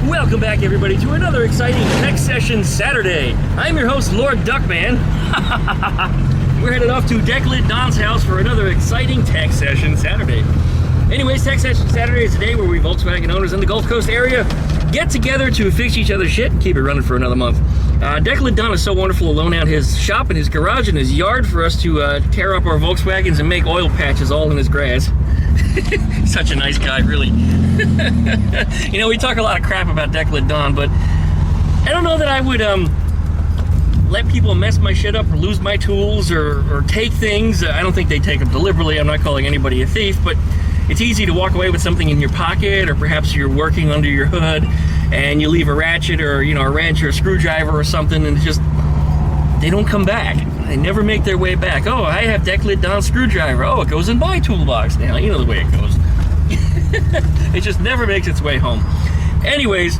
Welcome back, everybody, to another exciting Tech Session Saturday. I'm your host, Lord Duckman. We're headed off to Decklit Don's house for another exciting Tech Session Saturday. Anyways, Tech Session Saturday is a day where we Volkswagen owners in the Gulf Coast area get together to fix each other's shit and keep it running for another month. Decklit Don is so wonderful to loan out his shop and his garage and his yard for us to tear up our Volkswagens and make oil patches all in his grass. Such a nice guy, really. You know, we talk a lot of crap about Decklit Don, but I don't know that I would let people mess my shit up or lose my tools or take things. I don't think they take them deliberately. I'm not calling anybody a thief, but it's easy to walk away with something in your pocket, or perhaps you're working under your hood and you leave a ratchet or, you know, a wrench or a screwdriver or something, and just, they don't come back. They never make their way back. Oh, I have Decklit Don screwdriver. Oh, it goes in my toolbox now. You know the way it goes. It just never makes its way home. Anyways,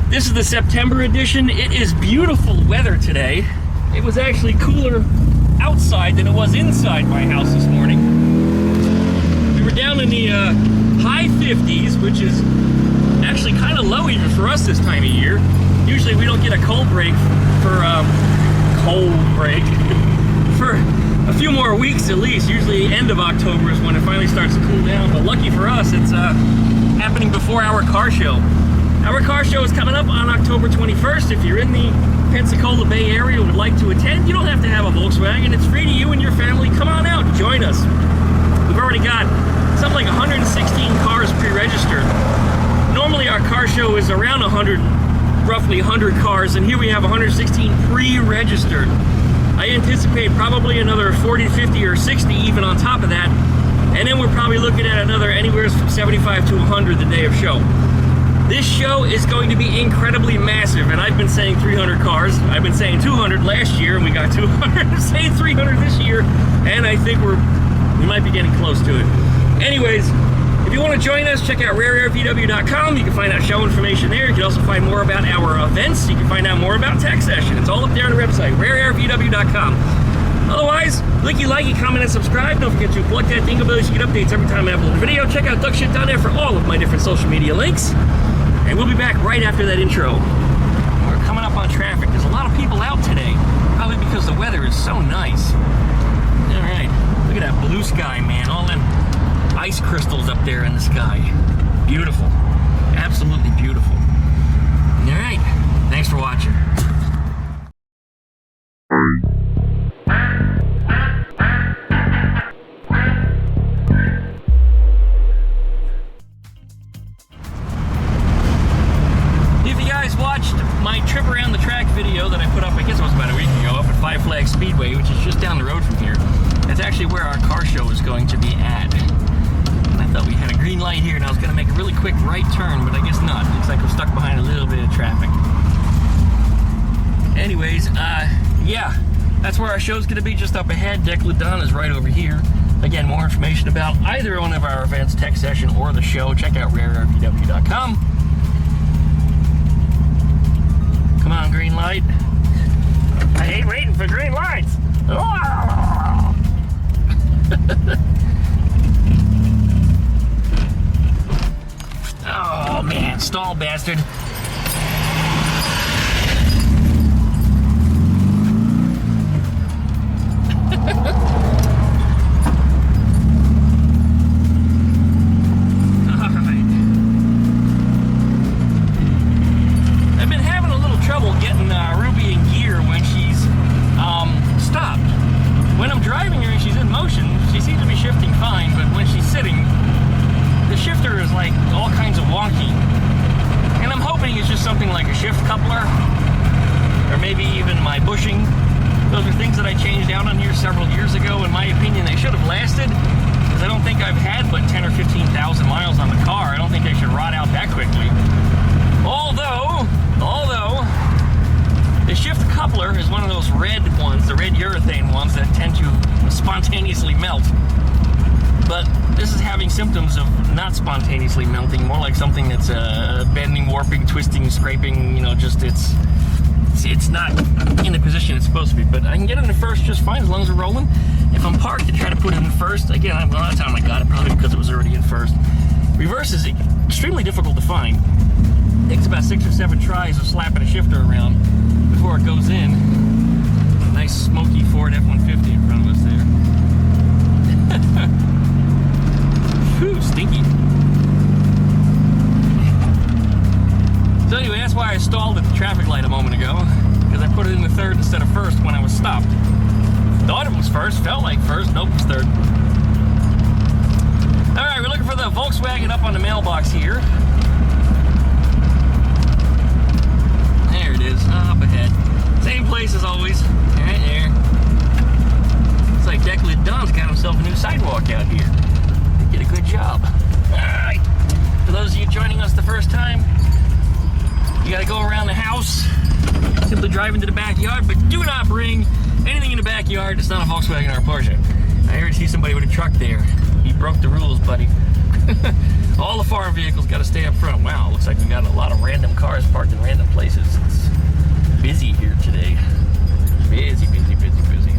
this is the September edition. It is beautiful weather today. It was actually cooler outside than it was inside my house this morning. We were down in the high 50s, which is actually kind of low even for us this time of year. Usually we don't get a cold break for for a few more weeks at least. Usually end of October is when it finally starts to cool down, but lucky for us, it's happening before our car show. Our car show is coming up on October 21st. If you're in the Pensacola Bay area and would like to attend, you don't have to have a Volkswagen. It's free to you and your family. Come on out, join us. We've already got something like 116 cars pre-registered. Normally our car show is around roughly 100 cars, and here we have 116 pre-registered. I anticipate probably another 40, 50, or 60 even on top of that, and then we're probably looking at another anywhere from 75 to 100 the day of show. This show is going to be incredibly massive, and I've been saying 300 cars. I've been saying 200 last year, and we got 200. I'm saying 300 this year, and I think we might be getting close to it. Anyways, if you want to join us, check out rareairvw.com. You can find out show information there. You can also find more about our events. You can find out more about Tech Session. It's all up there on the website, rareairvw.com. Otherwise, likey, comment, and subscribe. Don't forget to plug that dingle bell so you get updates every time I upload a video. Check out duckshit.net for all of my different social media links. And we'll be back right after that intro. We're coming up on traffic. There's a lot of people out today, probably because the weather is so nice. All right, look at that blue sky, man. All them ice crystals up there in the sky. Beautiful. Absolutely beautiful. All right. Thanks for watching. If you guys watched my trip around the track video that I put up, I guess it was about a week ago, up at Five Flags Speedway, which is just down the road from here. That's actually where our car show is going to be at. I thought we had a green light here and I was going to make a really quick right turn, but I guess not. Looks like we're stuck behind a little bit of traffic. Anyways, yeah, that's where our show's going to be, just up ahead. Decklit Don is right over here. Again, more information about either one of our events, Tech Session or the show, check out rareairvw.com. Come on, green light. I hate waiting for green lights. Oh man, stall bastard. I've been having a little trouble getting Ruby in gear when she's stopped. When I'm driving her and she's in motion, she seems to be shifting fine, but when she's sitting, the shifter is like all kinds of wonky. And I'm hoping it's just something like a shift coupler, or maybe even my bushing. Those are things that I changed out on here several years ago. In my opinion, they should have lasted, because I don't think I've had but 10 or 15,000 miles on the car. I don't think they should rot out that quickly. Although, the shift coupler is one of those red ones, the red urethane ones that tend to spontaneously melt. But this is having symptoms of not spontaneously melting, more like something that's bending, warping, twisting, scraping, you know, just it's not in the position it's supposed to be. But I can get it in first just fine as long as we're rolling. If I'm parked to try to put it in first, again, a lot of time I got it probably because it was already in first. Reverse is extremely difficult to find. Takes about 6 or 7 tries of slapping a shifter around before it goes in. Nice smoky Ford F-150 in front of us there. Whew, stinky. So anyway, that's why I stalled at the traffic light a moment ago, because I put it in the third instead of first when I was stopped. Thought it was first, felt like first, nope, it's third. Alright, we're looking for the Volkswagen up on the mailbox here. There it is, up ahead. Same place as always, right there. It's like Decklet Don's got himself a new sidewalk out here. They did a good job. Alright, for those of you joining us the first time, you gotta go around the house, simply drive into the backyard, but do not bring anything in the backyard that's not a Volkswagen or a Porsche. I already see somebody with a truck there. You broke the rules, buddy. All the foreign vehicles gotta stay up front. Wow, looks like we got a lot of random cars parked in random places. It's busy here today. Busy, busy, busy, busy.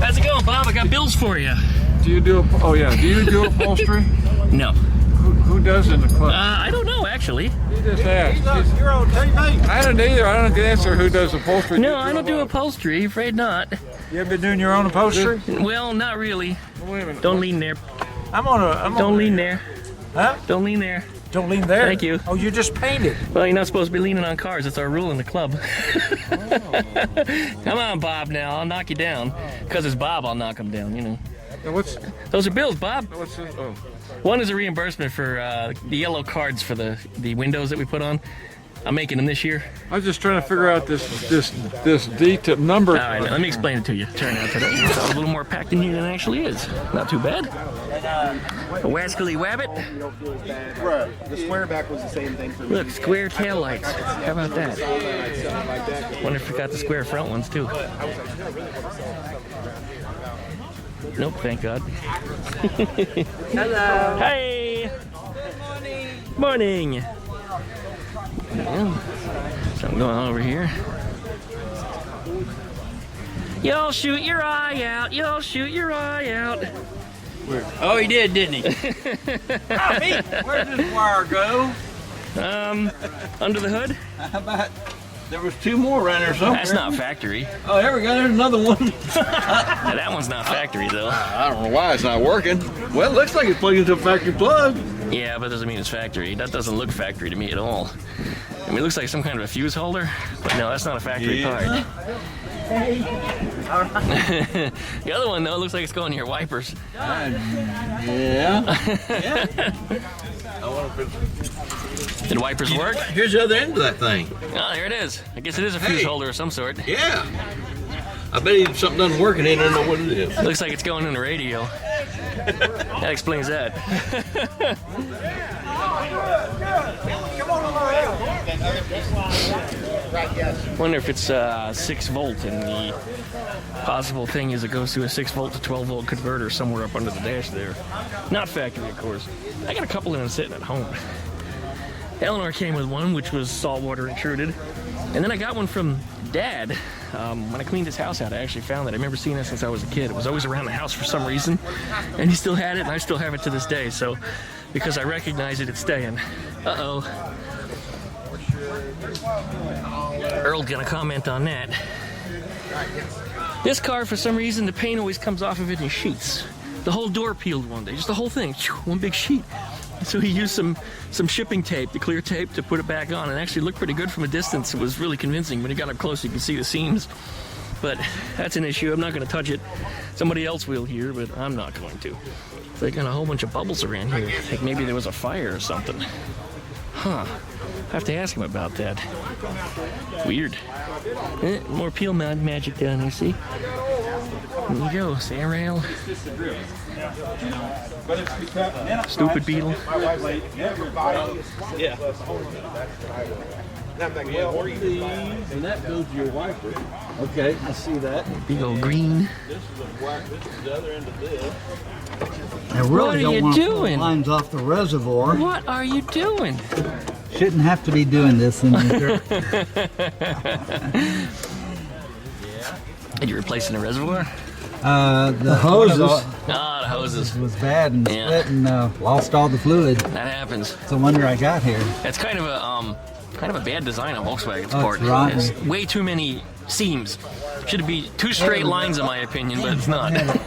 How's it going, Bob? I got bills for you. Do you do do you do upholstery? No. Who does in the club? I don't know, actually. You just asked. You're on TV. I don't either. I don't get answer who does upholstery. No, I don't do upholstery. Afraid not. You ever been doing your own upholstery? Well, not really. Wait a minute. Don't lean there. Don't lean there. Huh? Don't lean there. Don't lean there. Thank you. Oh, you just painted. Well, you're not supposed to be leaning on cars. It's our rule in the club. Come on, Bob, now. I'll knock you down. Because it's Bob, I'll knock him down, you know. Those are bills, Bob. What's this? Oh. One is a reimbursement for the yellow cards for the windows that we put on. I'm making them this year. I was just trying to figure out this detail number. All right, let me explain it to you. Turn out today. It's a little more packed in here than it actually is. Not too bad. A wascally wabbit. The square back was the same thing for me. Look, square tail lights. How about that? Wonder if we got the square front ones too. Nope, thank God. Hello. Hey. Morning. Yeah. Something going on over here. You'll shoot your eye out. You'll shoot your eye out. Oh, he did, didn't he? Where did this wire go? Under the hood. How about there was 2 more around there somewhere? That's not factory. Oh, there we go. There's another one. Now, that one's not factory though. I don't know why it's not working. Well, it looks like it's plugged into a factory plug. Yeah, but it doesn't mean it's factory. That doesn't look factory to me at all. I mean, it looks like some kind of a fuse holder, but no, that's not a factory part. The other one though looks like it's going to your wipers. Yeah. Did wipers work? Here's the other end of that thing. Oh, there it is. I guess it is a fuse holder of some sort. Yeah. I bet if something doesn't work and they don't know what it is. Looks like it's going in the radio. That explains that. Wonder if it's 6 volt, and the possible thing is it goes through a 6 volt to 12 volt converter somewhere up under the dash there. Not factory, of course. I got a couple of them sitting at home. Eleanor came with one, which was saltwater intruded, and then I got one from Dad. When I cleaned his house out, I actually found that. I remember seeing it since I was a kid. It was always around the house for some reason, and he still had it, and I still have it to this day. So, because I recognize it, it's staying. Uh-oh. Earl's gonna comment on that. This car, for some reason, the paint always comes off of it in sheets. The whole door peeled one day, just the whole thing, one big sheet. So he used some shipping tape, the clear tape, to put it back on, and actually looked pretty good from a distance. It was really convincing. When he got up close, you could see the seams. But that's an issue. I'm not going to touch it. Somebody else will here, but I'm not going to. They got a whole bunch of bubbles around here. I think maybe there was a fire or something. Huh. I have to ask him about that. Weird. More peel magic down here, see? There you go, sand rail. Stupid beetle. And that goes to your wiper. Okay, I see that. Big old green. This is the other end of this. I really What are don't you want to pull doing? lines off the reservoir. What are you doing? Shouldn't have to be doing this in the dirt. Are you replacing the reservoir? The hoses Ah, the hoses. was bad and Yeah. split and lost all the fluid. That happens. It's a wonder I got here. That's kind of a bad design on Volkswagen's Oh, part. it's rotten. There's way too many seams. Should be 2 straight lines in my opinion, but it's not. Alright.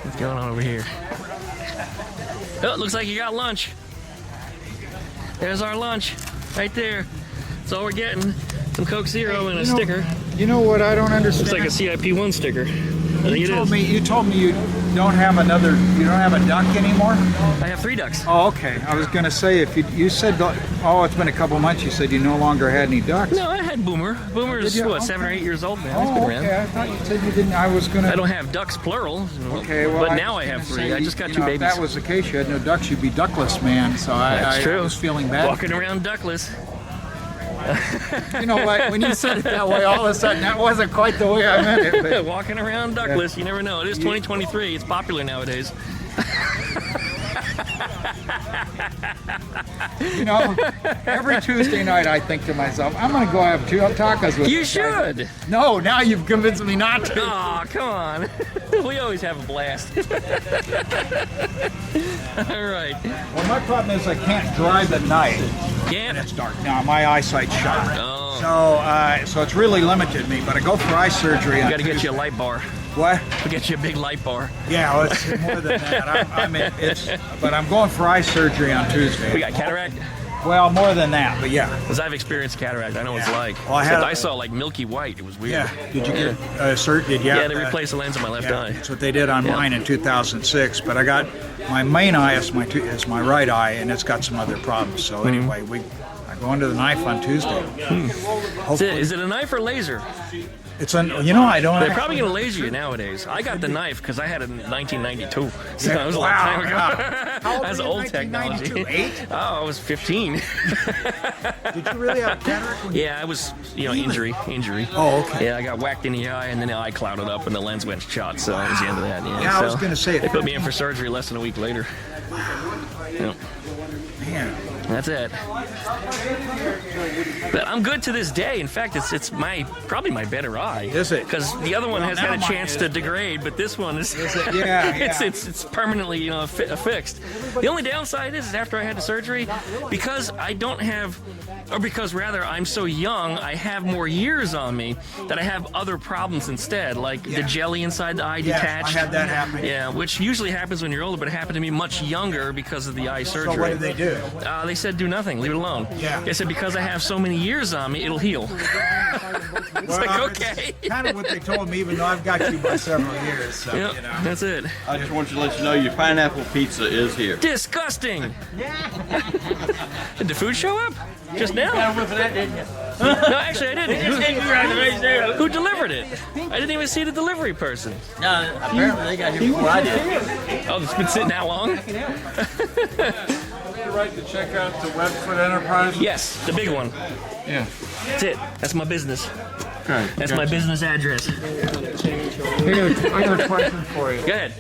What's going on over here? Oh, it looks like you got lunch. There's our lunch, right there. That's all we're getting. Some Coke Zero and a sticker. You know what I don't understand? Looks like a CIP1 sticker. I think You it told is. me you don't have a duck anymore. I have 3 ducks. Oh, okay. I was gonna say if you said it's been a couple months. You said you no longer had any ducks. No, I had Boomer. Boomer's Did you? what, 7 or 8 years old now. He's been Oh, around. okay. I thought you said you didn't. I was gonna. I don't have ducks plural. Okay, well, but now was I have gonna 3. say, I just got you 2 know, babies. If that was the case, you had no ducks. You'd be duckless, man. So That's I true. was feeling bad. Walking around duckless. You know what? When you said it that way, all of a sudden that wasn't quite the way I meant it. But Walking around duckless. You never know. It is 2023. It's popular nowadays. you know, every Tuesday night I think to myself, I'm gonna go have 2 tacos with You this guy. should. No, now you've convinced me not to. Oh, come on. We always have a blast. All right. Well, my problem is I can't drive at night when Yeah. it's dark. Now my eyesight's shot. Oh. So it's really limited me. But I go for eye surgery. We got to get you a light bar. What? We'll get you a big light bar. Yeah, well, it's more than that. But I'm going for eye surgery on Tuesday. We got cataract. Well, more than that, but yeah. Because I've experienced cataract. I know what it's like. Well, Except I saw like milky white. It was weird. Yeah. Did you get a cert? Did you? Yeah, they replaced the lens on my left Yeah, eye. that's what they did on mine in 2006. But I got my main eye is my right eye, and it's got some other problems. So anyway, I go into the knife on Tuesday. Is it a knife or laser? It's I don't. They're probably going to laser you nowadays. I got the knife because I had it in 1992. So Yeah, it was a long wow, time ago. wow. How old That's were you in old technology. 1992? 8? Oh, I was 15. Did you really have cataract? Yeah, I was, injury. Oh, okay. Yeah, I got whacked in the eye and then the eye clouded up and the lens went shot. So that was the end of that. Yeah, I was so gonna say it. They put me in for surgery less than a week later. Yeah, Man. that's it. But I'm good to this day. In fact, it's probably my better eye. Is it? Because the other one has now had a mine chance is. to degrade, but this one is. Yeah, it's permanently fixed. The only downside is after I had the surgery, because I don't have, or because rather I'm so young, I have more years on me that I have other problems instead, like the jelly inside the eye Yes, detached. I had that happen. Yeah, which usually happens when you're older, but it happened to me much younger because of the eye surgery. So what did they do? They said do nothing, leave it alone. Yeah. They said because I have so many years on me, it'll heal. It's like, okay. Kind of what they told me, even though I've got you by several years. So, Yep, that's it. I just want you to let you know your pineapple pizza is here. Disgusting. Did the food show up? Just now? With that, didn't you? No, actually I didn't. Who delivered it? I didn't even see the delivery person. No, apparently they got here before I did. Oh, it's been sitting that long? Right to check out the Webfoot Enterprise? Yes, the big one. Yeah. That's it. That's my business. Okay. That's my business address. I got a question for you. Go ahead.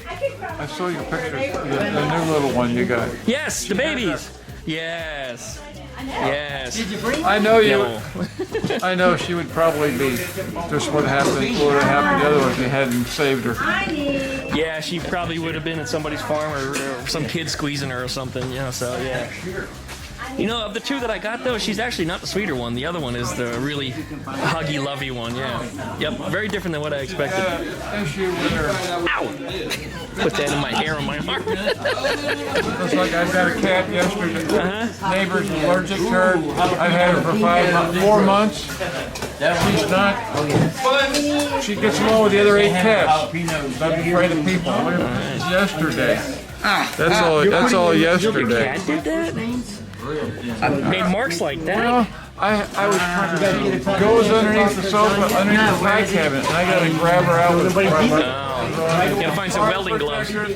I saw your pictures, the new little one you got. Yes, the babies. Yes. Yes. I know you. No. I know she would probably be just what happened to the other one if you hadn't saved her. Yeah, she probably would have been at somebody's farm or some kid squeezing her or something, so yeah. Of the 2 that I got, though, she's actually not the sweeter one. The other one is the really huggy, lovey one, yeah. Yep, very different than what I expected. Issue with her. Ow! Put that in my hair on my arm. Looks like I've got a cat yesterday. Neighbor's allergic to her. I've had her for 4 months. She's not. She gets along with the other 8 cats. Doesn't be afraid of people. Yesterday. That's all yesterday. Cat did that? I made marks like that. Well, I was trying to goes underneath the sofa, underneath the pie cabinet, and I got to grab her out with a Gotta find some welding gloves. Yeah.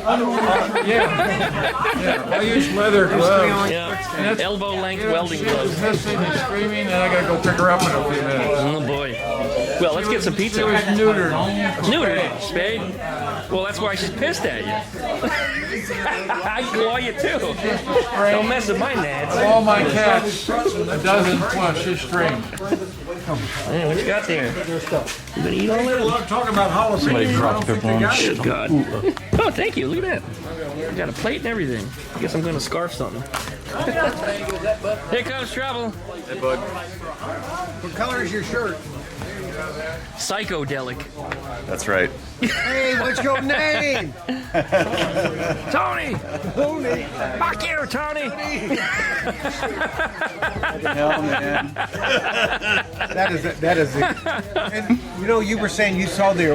I use leather gloves. Yeah, elbow length welding gloves. She's missing and screaming, and I gotta go pick her up in a few minutes. Oh boy. Well, let's get some pizza. She was neutered. Neutered, Spade. Well, that's why she's pissed at you. I claw you too. Don't mess with my nads. All my cats, a dozen plus, she's string. Hey, what you got there? You gonna eat all of it? Talking about holidays. Somebody dropped their lunch. God. Oh, thank you. Look at that. You got a plate and everything. I guess I'm gonna scarf something. Here comes trouble. Hey, bud. What color is your shirt? Psychodelic. That's right. Hey, what's your name? Tony! Tony! Fuck you, Tony! Hell, man. That is it. And you know, you were saying you saw the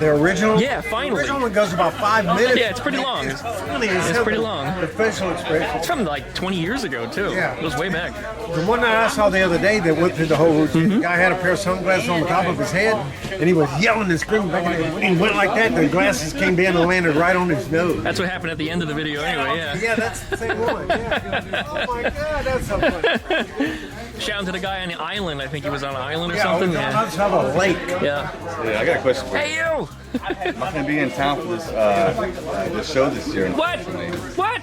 original. Yeah, finally. The original one goes about 5 minutes. Yeah, it's pretty long. It's funny. It's pretty long. The facial expression. It's from like 20 years ago, too. Yeah. It was way back. The one that I saw the other day that went through the whole routine. The guy had a pair of sunglasses on the top of his head, and he was yelling and screaming back in there. When he went like that, the glasses came down and landed right on his nose. That's what happened at the end of the video anyway, yeah. Yeah, that's the same one. Yeah. Oh my God, that's so funny. Shouting to the guy on the island. I think he was on an island or Yeah, something. on top of a lake. Yeah. Yeah, I got a question for you. Hey, you! I'm not gonna be in town for this show this year. What? What?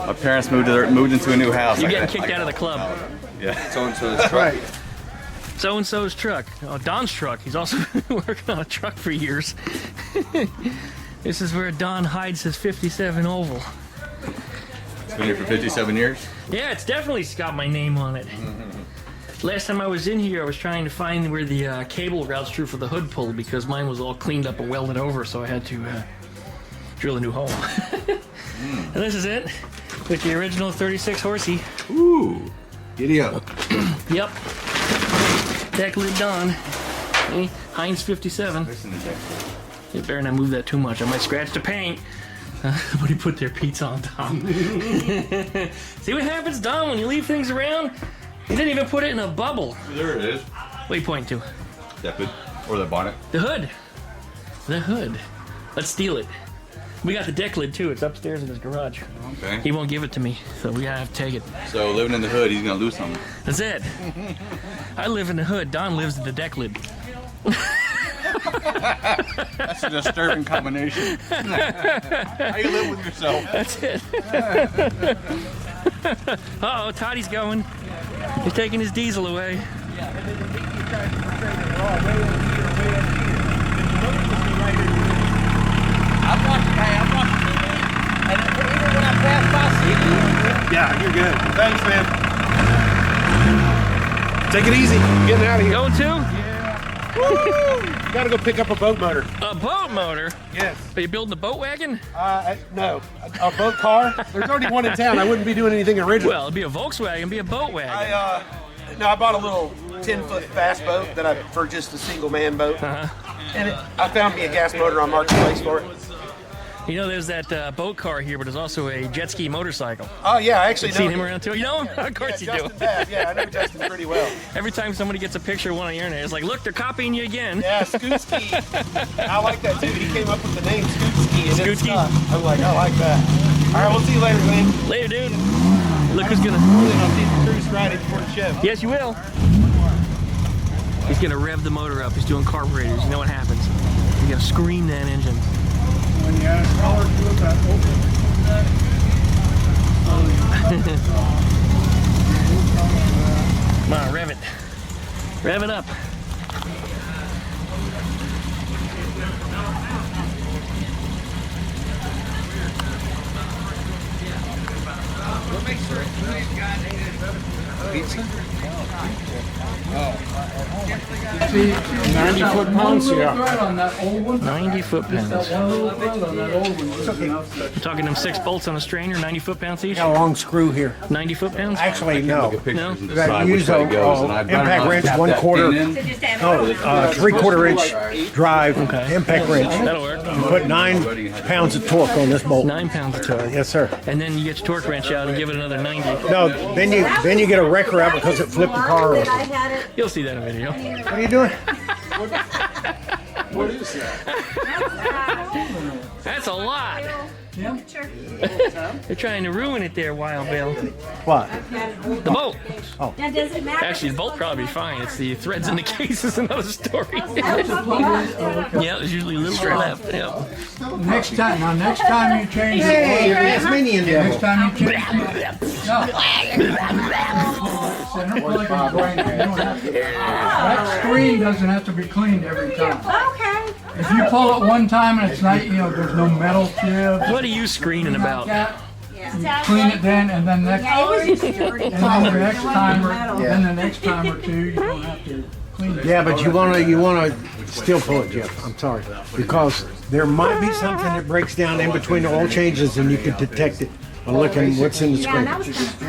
My parents moved into a new house. You're getting kicked out of the club. Yeah. So-and-so's truck. Right. So-and-so's truck. Oh, Don's truck. He's also been working on a truck for years. This is where Don hides his 57 oval. It's been here for 57 years. Yeah, it's definitely got my name on it. Last time I was in here, I was trying to find where the cable routes through for the hood pulled because mine was all cleaned up and welded over, so I had to drill a new hole. And this is it, with the original 36 horsey. Ooh. Giddy up. Yep. Deck lid Don. Okay. Heinz 57. You better not move that too much. I might scratch the paint. Somebody put their pizza on top. See what happens, Don, when you leave things around? You didn't even put it in a bubble. There it is. What are you pointing to? That hood. Or the bonnet. The hood. The hood. Let's steal it. We got the deck lid too. It's upstairs in his garage. Okay. He won't give it to me, so we gotta have to take it. So living in the hood, he's gonna lose something. That's it. I live in the hood. Don lives in the deck lid. That's a disturbing combination. How you live with yourself? That's it. Uh-oh, Toddy's going. He's taking his diesel away. I'm watching, hey, I'm watching you, man. And even when I pass by, see you. Yeah, you're good. Thanks, man. Take it easy. Getting out of here. Going to? Gotta go pick up a boat motor. A boat motor? Yes. Are you building a boat wagon? No. A boat car? There's already one in town. I wouldn't be doing anything original. Well, it'd be a Volkswagen, be a boat wagon. I bought a little 10-foot fast boat for just a single man boat. And I found me a gas motor on Marketplace for it. You know, there's that boat car here, but there's also a jet ski motorcycle. Oh yeah, I actually You know seen him around too? You know him? Of course you do. Justin Babb. Yeah, I know Justin pretty well. Every time somebody gets a picture of one on the internet, it's like, look, they're copying you again. Yeah, Scootski. I like that too. He came up with the name Scootski. And it's Scootski? I'm like, I like that. All right, we'll see you later, Glenn. Later, dude. Look who's gonna. I'll see the cruise Friday before the show. Yes, you will. He's gonna rev the motor up. He's doing carburetors. You know what happens? You gotta scream that engine. Come on, rev it. Rev it up. Pizza? 90 foot-pounds, yeah. 90 foot-pounds. You're talking them 6 bolts on a strainer, 90 foot-pounds each? Got a long screw here. 90 foot-pounds? Actually, no. No? I use a impact wrench, 1/4, no, 3/4 inch drive impact wrench. That'll work. You put 9 pounds of torque on this bolt. 9 pounds of torque. Yes, sir. And then you get your torque wrench out and give it another 90. No, then you get a wrecker out because it flipped the car over. You'll see that in video. What are you doing? What is that? That's a lot. Yeah. They're trying to ruin it there, Wild Bill. What? The bolt. Now, does it matter? Actually, the bolt probably be fine. It's the threads in the case is another story. Yeah, there's usually a little left. Yeah. Next time you change the Hey, oil, you're Tasmanian devil. next time you change no. Center plug and drain it. You don't have to- That screen doesn't have to be cleaned every time. Okay. If you pull it one time and it's not, there's no metal chips. What are you screening about? Clean it then, and then next, Yeah, it was just dirty. and then the next time, then the next time or two, you don't have to clean it. Yeah, but you wanna still pull it, Jeff. I'm sorry, because there might be something that breaks down in between the oil changes, and you can detect it by looking what's in the Yeah, screen. that was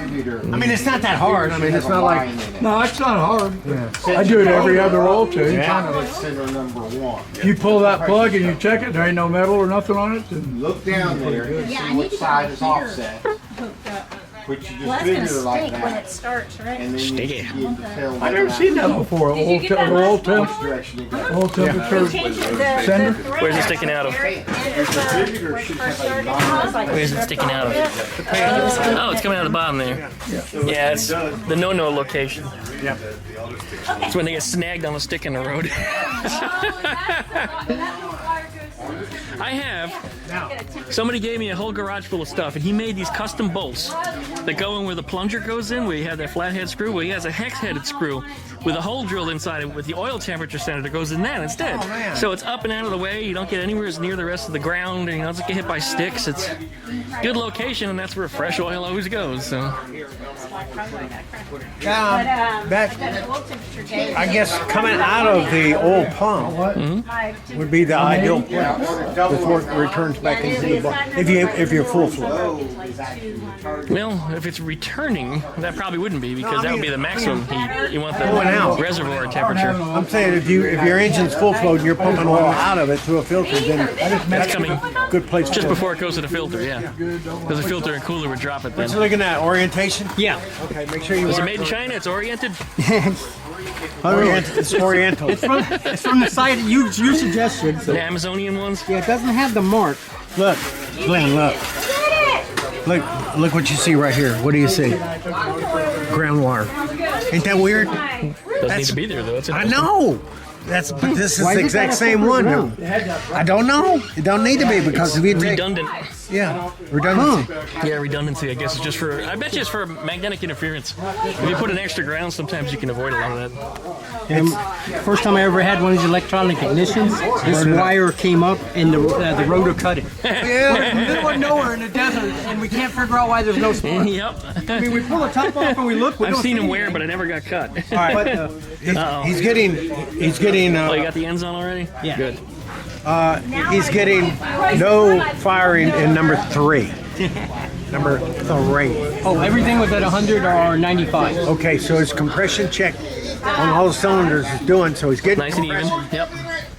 I mean, it's not that hard. I mean, it's not like No, it's not hard. I do it every other oil change. Center number 1. You pull that plug and you check it, there ain't no metal or nothing on it, then Look down there and Yeah, I see need what to side go is here. offset. Put your Well, that's gonna distributor like stink when that. it starts, right? And then you Sticky. should be able to tell I've never seen that before. Oil get that oil last temp, one? direction it goes. oil temperature. Change it, Sender? the thread. Where's it sticking out of? Where's it sticking out of? Oh, it's coming out of the bottom there. Yeah, it's the no-no location. Yeah. It's when they get snagged on a stick in the road. I have. Somebody gave me a whole garage full of stuff, and he made these custom bolts that go in where the plunger goes in, where you have that flathead screw. Well, he has a hex-headed screw with a hole drilled inside it with the oil temperature sensor that goes in that instead. So it's up and out of the way. You don't get anywhere as near the rest of the ground, and you don't get hit by sticks. It's good location, and that's where fresh oil always goes. So I guess coming out of the oil pump would be the ideal place before it returns back into the boat. If you're full flow. well, if it's returning, that probably wouldn't be because that would be the maximum heat. You want the Going out. reservoir temperature. I'm saying if your engine's full flow and you're pumping oil out of it through a filter, then That's coming a good place. just to before it goes to the filter, yeah. Because the filter and cooler would drop it then. So looking at orientation. Yeah. Okay, make sure you. Is it made in China? It's oriented? It's oriental. It's from the site you suggested. The Amazonian ones? Yeah, it doesn't have the mark. Look, Glenn, look. Look what you see right here. What do you see? Groundwater. Ain't that weird? Doesn't need to be there though. It's I know. But this is the exact same one. I don't know. It don't need to be because if you take redundant. redundancy. Yeah, redundancy. I guess it's just for. I bet you it's for magnetic interference. If you put an extra ground, sometimes you can avoid a lot of that. First time I ever had one of these electronic ignitions, this wire came up and the rotor cut it. Yeah. Middle of nowhere in the desert, and we can't figure out why there's no spark. Yep. I mean, we pull the top off and we look. We I've don't seen see them wear, anything. but I never got cut. All right. He's getting. Oh, you got the ends on already? Yeah. Good. He's getting no firing in number 3. Number 3. Oh, everything was at 100 or 95. Okay, so his compression check on all the cylinders is doing, so he's getting Nice and even. compression. Yep.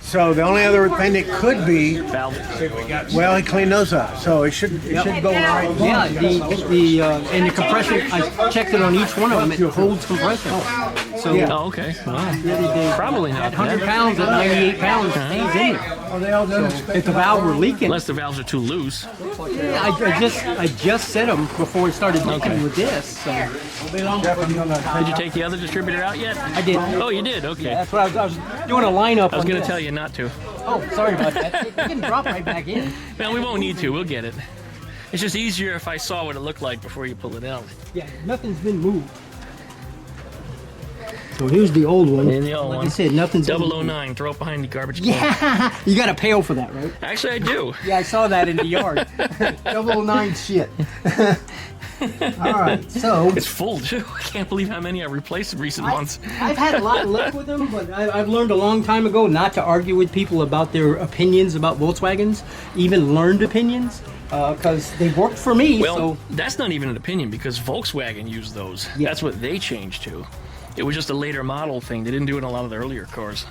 So the only other thing it could be, Valve. well, he cleaned those up, so it should go all right. Yeah, and the compression, I checked it on each one of them, it holds compression. So Oh, okay. Wow. Probably not. 100 pounds at 98 pounds stays in there. If the valve were leaking, Unless the valves are too loose. I just set them before we started working Okay. with this. So Did you take the other distributor out yet? I did. Oh, you did? Okay. That's what I was doing a lineup. I was going to tell you not to. Oh, sorry about that. It can drop right back in. Well, we won't need to. We'll get it. It's just easier if I saw what it looked like before you pull it out. Yeah, nothing's been moved. So here's the old one. And the old like one. I said, nothing's been moved. 009. Throw it behind the garbage can. Yeah, you got a pail for that, right? Actually, I do. Yeah, I saw that in the yard. 009 shit. All right, so It's full, too. I can't believe how many I replaced in recent months. I've had a lot of luck with them, but I've learned a long time ago not to argue with people about their opinions about Volkswagens, even learned opinions, because they worked for me. Well, so that's not even an opinion because Volkswagen used those. Yeah. That's what they changed to. It was just a later model thing. They didn't do it in a lot of the earlier cars.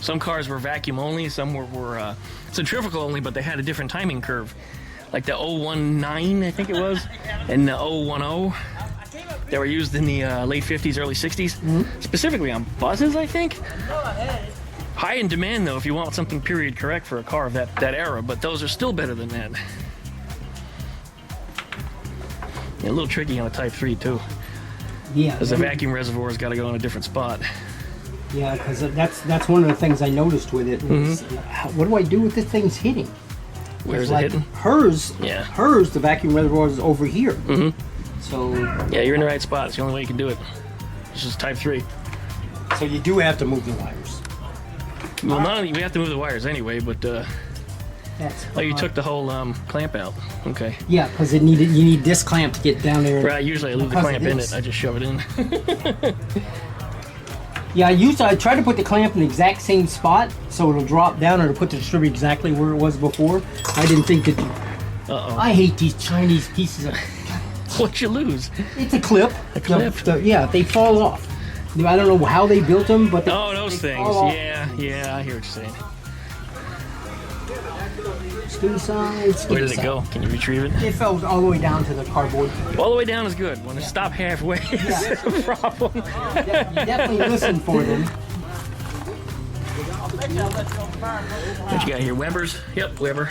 Some cars were vacuum only, some were centrifugal only, but they had a different timing curve. Like the 019, I think it was, and the 010. They were used in the late 50s, early 60s, specifically on buses, I think. High in demand though if you want something period correct for a car of that era, but those are still better than that. Yeah, a little tricky on a Type 3 too. Yeah. Because the vacuum reservoir's got to go in a different spot. Yeah, because that's one of the things I noticed with it. Was, what do I do with the thing's hitting? Where's Like it hitting? hers, Yeah. hers, the vacuum reservoir is over here. So Yeah, you're in the right spot. It's the only way you can do it. This is Type 3. so you do have to move the wires. Well, not only we have to move the wires anyway, but That's oh, you took the whole clamp out. Okay. Yeah, because you need this clamp to get down there. Right. Usually I leave the Because clamp it in is. it. I just shove it in. Yeah, I try to put the clamp in the exact same spot so it'll drop down or to put the distributor exactly where it was before. I didn't think that. I hate these Chinese pieces of. What'd you lose? It's a clip. A clip? Yeah, they fall off. I don't know how they built them, but Oh, those they things. fall off. Yeah, I hear what you're saying. Skinny side, skinny Where did it side. go? Can you retrieve it? It fell all the way down to the cardboard. All the way down is good. When it stops halfway, it's a problem. You definitely listen for them. What you got here? Weber's? Yep, Weber.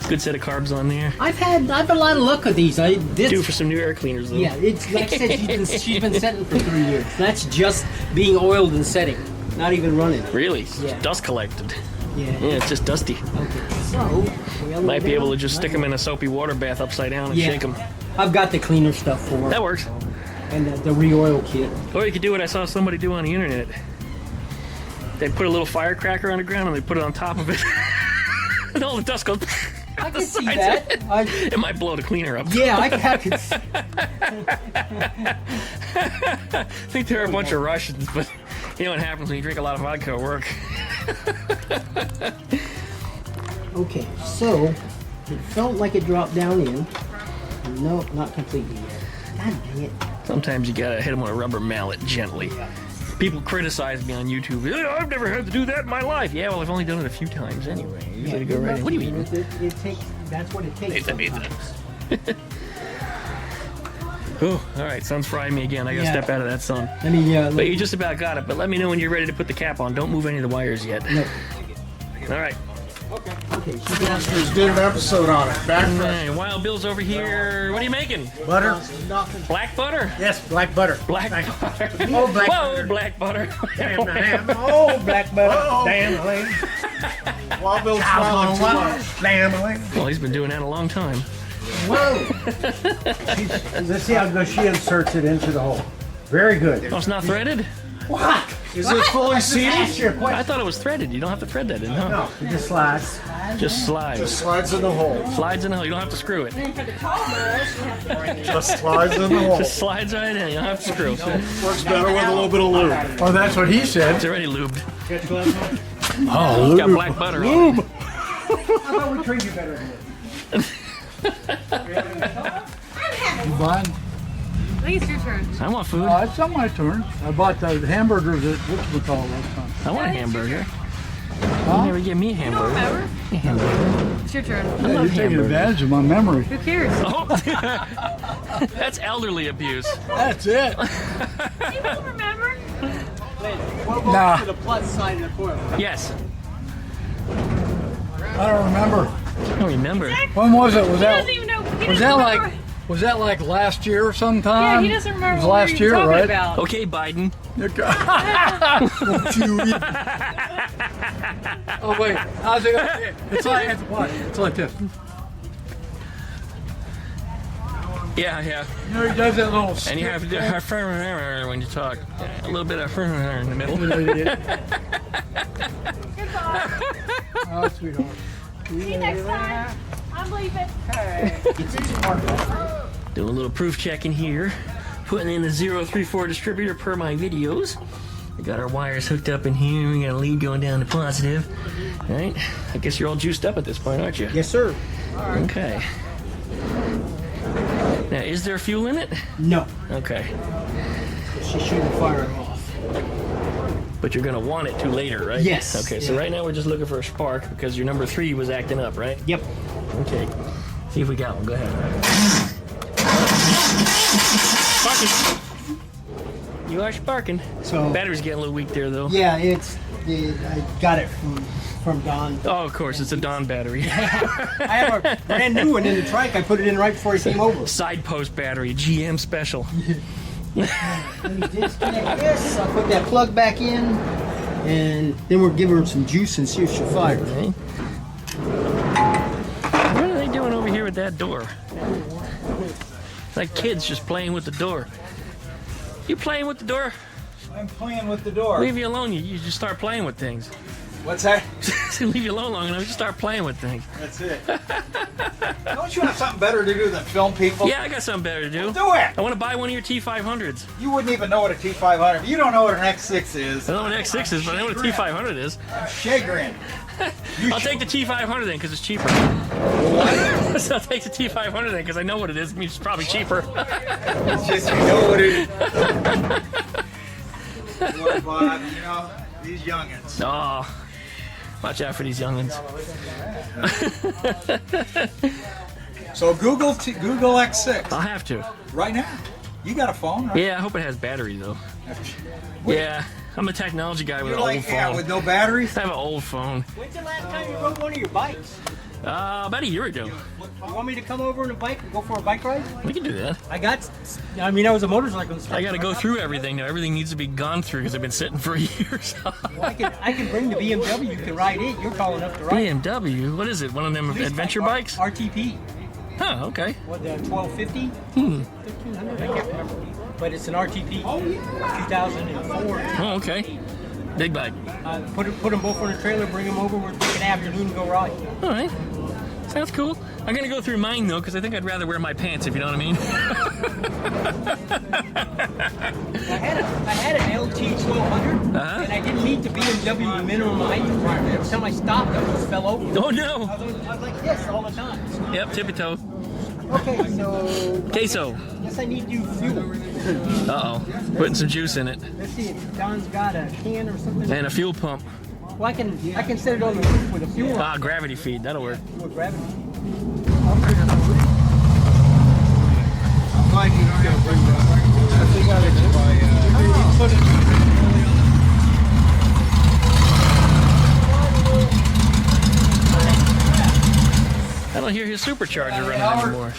Good set of carbs on there. I've had a lot of luck with these. Due for some new air cleaners though. Yeah, it's like I said, she's been setting for 3 years. That's just being oiled and setting, not even running. Really? It's Yeah. dust collected. Yeah. Yeah, it's just dusty. Okay. So Might be able to just stick them in a soapy water bath upside down and Yeah. shake them. I've got the cleaner stuff for That it, works. and the re-oil kit. Or you could do what I saw somebody do on the internet. They put a little firecracker on the ground and they put it on top of it. And all the dust goes. I can see Sides that. of it. It might blow the cleaner up. Yeah, I can. I think they're a bunch of Russians, but you know what happens when you drink a lot of vodka at work. Okay, so it felt like it dropped down in. No, not completely yet. God dang it. Sometimes you gotta hit them with a rubber mallet gently. People criticize me on YouTube. I've never had to do that in my life. Yeah, well, I've only done it a few times anyway. Usually go right in. What do you mean? It takes. That's what it takes. Sometimes. Oh, all right, sun's frying me again. I gotta Yeah. step out of that sun. I mean, yeah. But you just about got it. But let me know when you're ready to put the cap on. Don't move any of the wires yet. No. All right. Okay. Just did an episode on it. Back Hey, Wild Bill's over here. What are you making? butter. Black butter? Yes, black butter. Black butter. Oh, black Whoa, butter. black butter. Oh, black butter. Damn, Wild Bill's smiling too much. Damn, Well, he's been doing that a long time. Whoa. Let's see how good she inserts it into the hole. Very good. Oh, it's not threaded? What? Is it fully seated? I thought it was threaded. You don't have to thread that in, huh? No, it just slides. Just slides. Slides in the hole. Slides in the hole. You don't have to screw it. Just slides in the hole. Just slides right in. You don't have to screw. Works better with a little bit of lube. Oh, that's what he said. It's already lubed. Oh, It's got black butter on it. I thought we treated you better than this. Fine. I think it's your turn. I want food. It's not my turn. I bought the hamburgers at whatchamacallit last time. I want a hamburger. You never give me a hamburger. Remember? A hamburger. It's your turn. I You're love taking hamburgers. advantage of my memory. Who cares? Oh, that's elderly abuse. That's it. You don't remember? Nah, The plus side of the coil. Yes. I don't remember. I don't remember. When was it? Was He that doesn't even know. He was doesn't that remember. was that like last year sometime? Yeah, he doesn't remember It was what last we were year, talking right? about. Okay, Biden. Oh wait, how's it? It's like what? It's like this. Yeah, yeah. You know, he does that little. And you have to do when you talk. A little bit of in the middle. Oh, sweetheart. See you next time. I'm leaving. Do a little proof check in here. Putting in the 034 distributor per my videos. We got our wires hooked up in here. We got a lead going down to positive. All right. I guess you're all juiced up at this point, aren't you? Yes, sir. Okay. Now, is there fuel in it? No. Okay. She shouldn't fire it off. But you're gonna want it to later, right? Yes. Okay, so Yeah. right now we're just looking for a spark because your number 3 was acting up, right? Yep. Okay. See if we got one. Go ahead. Spark it. You are sparking. So Battery's getting a little weak there, though. yeah, I got it from Don. Oh, of course, it's a Dawn battery. I have a brand new one in the trike. I put it in right before he came over. Side post battery, GM special. Let me disconnect this. I'll put that plug back in, and then we'll give her some juice and see if she'll fire. Okay. What are they doing over here with that door? It's like kids just playing with the door. You playing with the door? I'm playing with the door. Leave you alone. You just start playing with things. What's that? Leave you alone long enough, you start playing with things. That's it. Don't you have something better to do than film people? Yeah, I got something better to do. Do it. I want to buy one of your T500s. You wouldn't even know what a T500. You don't know what an X6 is. I don't know what an X6 is, but I know what a T500 is. Chagrin. I'll take the T500 then, because it's cheaper. So I'll take the T500 then, because I know what it is. It means it's probably cheaper. It's just you know what it is. Lord, Bob, you know, these youngins. Oh, watch out for these youngins. So Google X6 I'll have to. right now. You got a phone, right? Yeah, I hope it has battery, though. Yeah, I'm a technology guy with You're an old like, phone. yeah, with no batteries. I have an old phone. When's the last time you rode one of your bikes? About a year ago. You want me to come over on a bike and go for a bike ride? We can do that. I was a motorcycle. I got to go through everything now. Everything needs to be gone through because I've been sitting for years. I can bring the BMW. You can ride it. You're tall enough to ride. BMW? What is it? One of them adventure bikes? RTP. Huh, okay. What, the 1250? 1300? I can't remember. But it's an RTP 2004. Oh, okay. Big bike. Put them both on a trailer, bring them over, we'll take an afternoon and go ride. All right. Sounds cool. I'm going to go through mine, though, because I think I'd rather wear my pants, if you know what I mean. I had an LT 1200, and I didn't meet the BMW minimum height requirement. Every time I stopped, I just fell over. Oh, no. I was like this all the time. Yep, tippy-toe. Okay, so Queso. guess I need new fuel. Uh-oh. Putting some juice in it. Let's see if Don's got a can or something. And a fuel pump. Well, I can set it on the roof with a fuel. Ah, gravity feed. That'll work. With gravity. I'm glad you don't have to bring that. I think I put it. I don't hear his supercharger running anymore.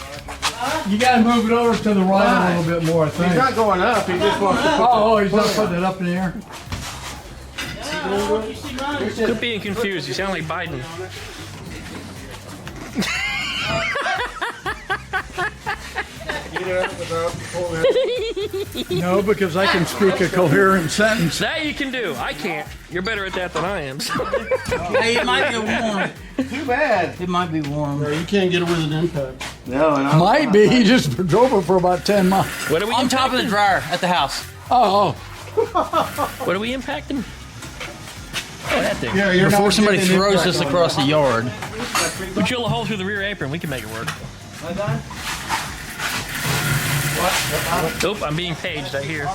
You gotta move it over to the right a little bit more, I think. He's not going up. He just wants to. Oh, he's not putting it up in the air. Quit being confused. You sound like Biden. No, because I can speak a coherent sentence. That you can do. I can't. You're better at that than I am. So. Hey, it might be warm. Too bad. It might be warm. You can't get it with an impact. No, and I'm Might be. He just drove it for about 10 miles. What are we On top of the impacting? dryer at the house. Oh, What are we impacting? Oh, that thing. yeah, you're Before somebody throws this across the yard. We drill a hole through the rear apron. We can make it work. Nope, I'm being paged. I hear.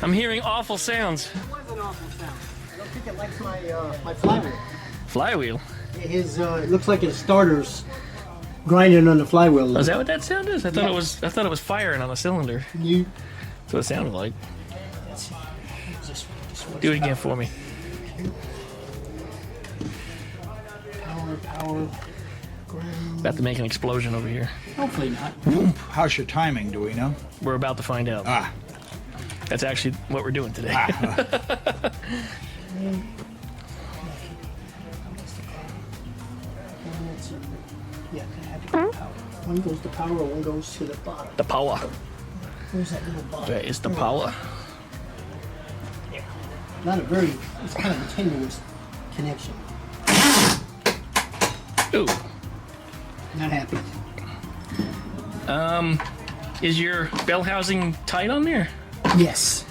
I'm hearing awful sounds. It was an awful sound. I don't think it likes my flywheel. Flywheel. It looks like his starter's grinding on the flywheel. Oh, is that what that sound is? I thought it was firing on a cylinder. That's what it sounded like. Do it again for me. Power. About to make an explosion over here. Hopefully not. How's your timing? Do we know? We're about to find out. Ah. That's actually what we're doing today. One goes to power, one goes to the bottom. The power. Where's that little bottom? Where is the power? It's kind of a tenuous connection. Ooh. Not happy. Is your bell housing tight on there? Yes.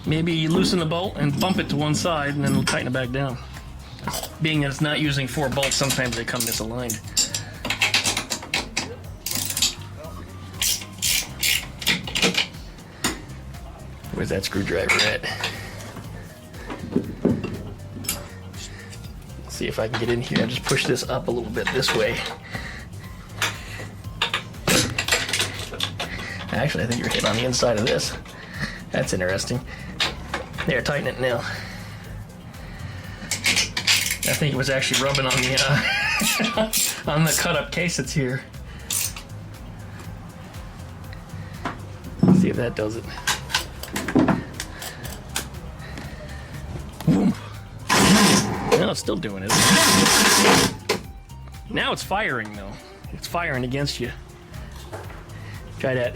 Maybe you loosen the bolt and bump it to one side and then it'll tighten it back down. Being that it's not using 4 bolts, sometimes they come misaligned. Where's that screwdriver at? See if I can get in here and just push this up a little bit this way. Actually, I think you're hitting on the inside of this. That's interesting. There, tighten it now. I think it was actually rubbing on the on the cut-up case that's here. Let's see if that does it. Boom. No, it's still doing it. Now it's firing though. It's firing against you. Try that.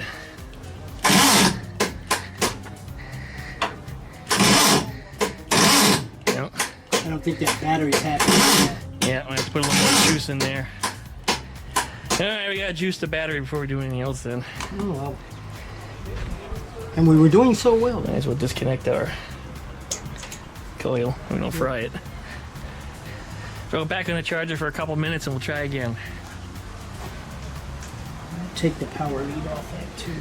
No. I don't think that battery's happy. Yeah, I have to put a little more juice in there. Alright, we gotta juice the battery before we do anything else then. Oh well. And we were doing so well. Might as well disconnect our coil. We don't fry it. Throw it back on the charger for a couple minutes and we'll try again. Take the power lead off that too.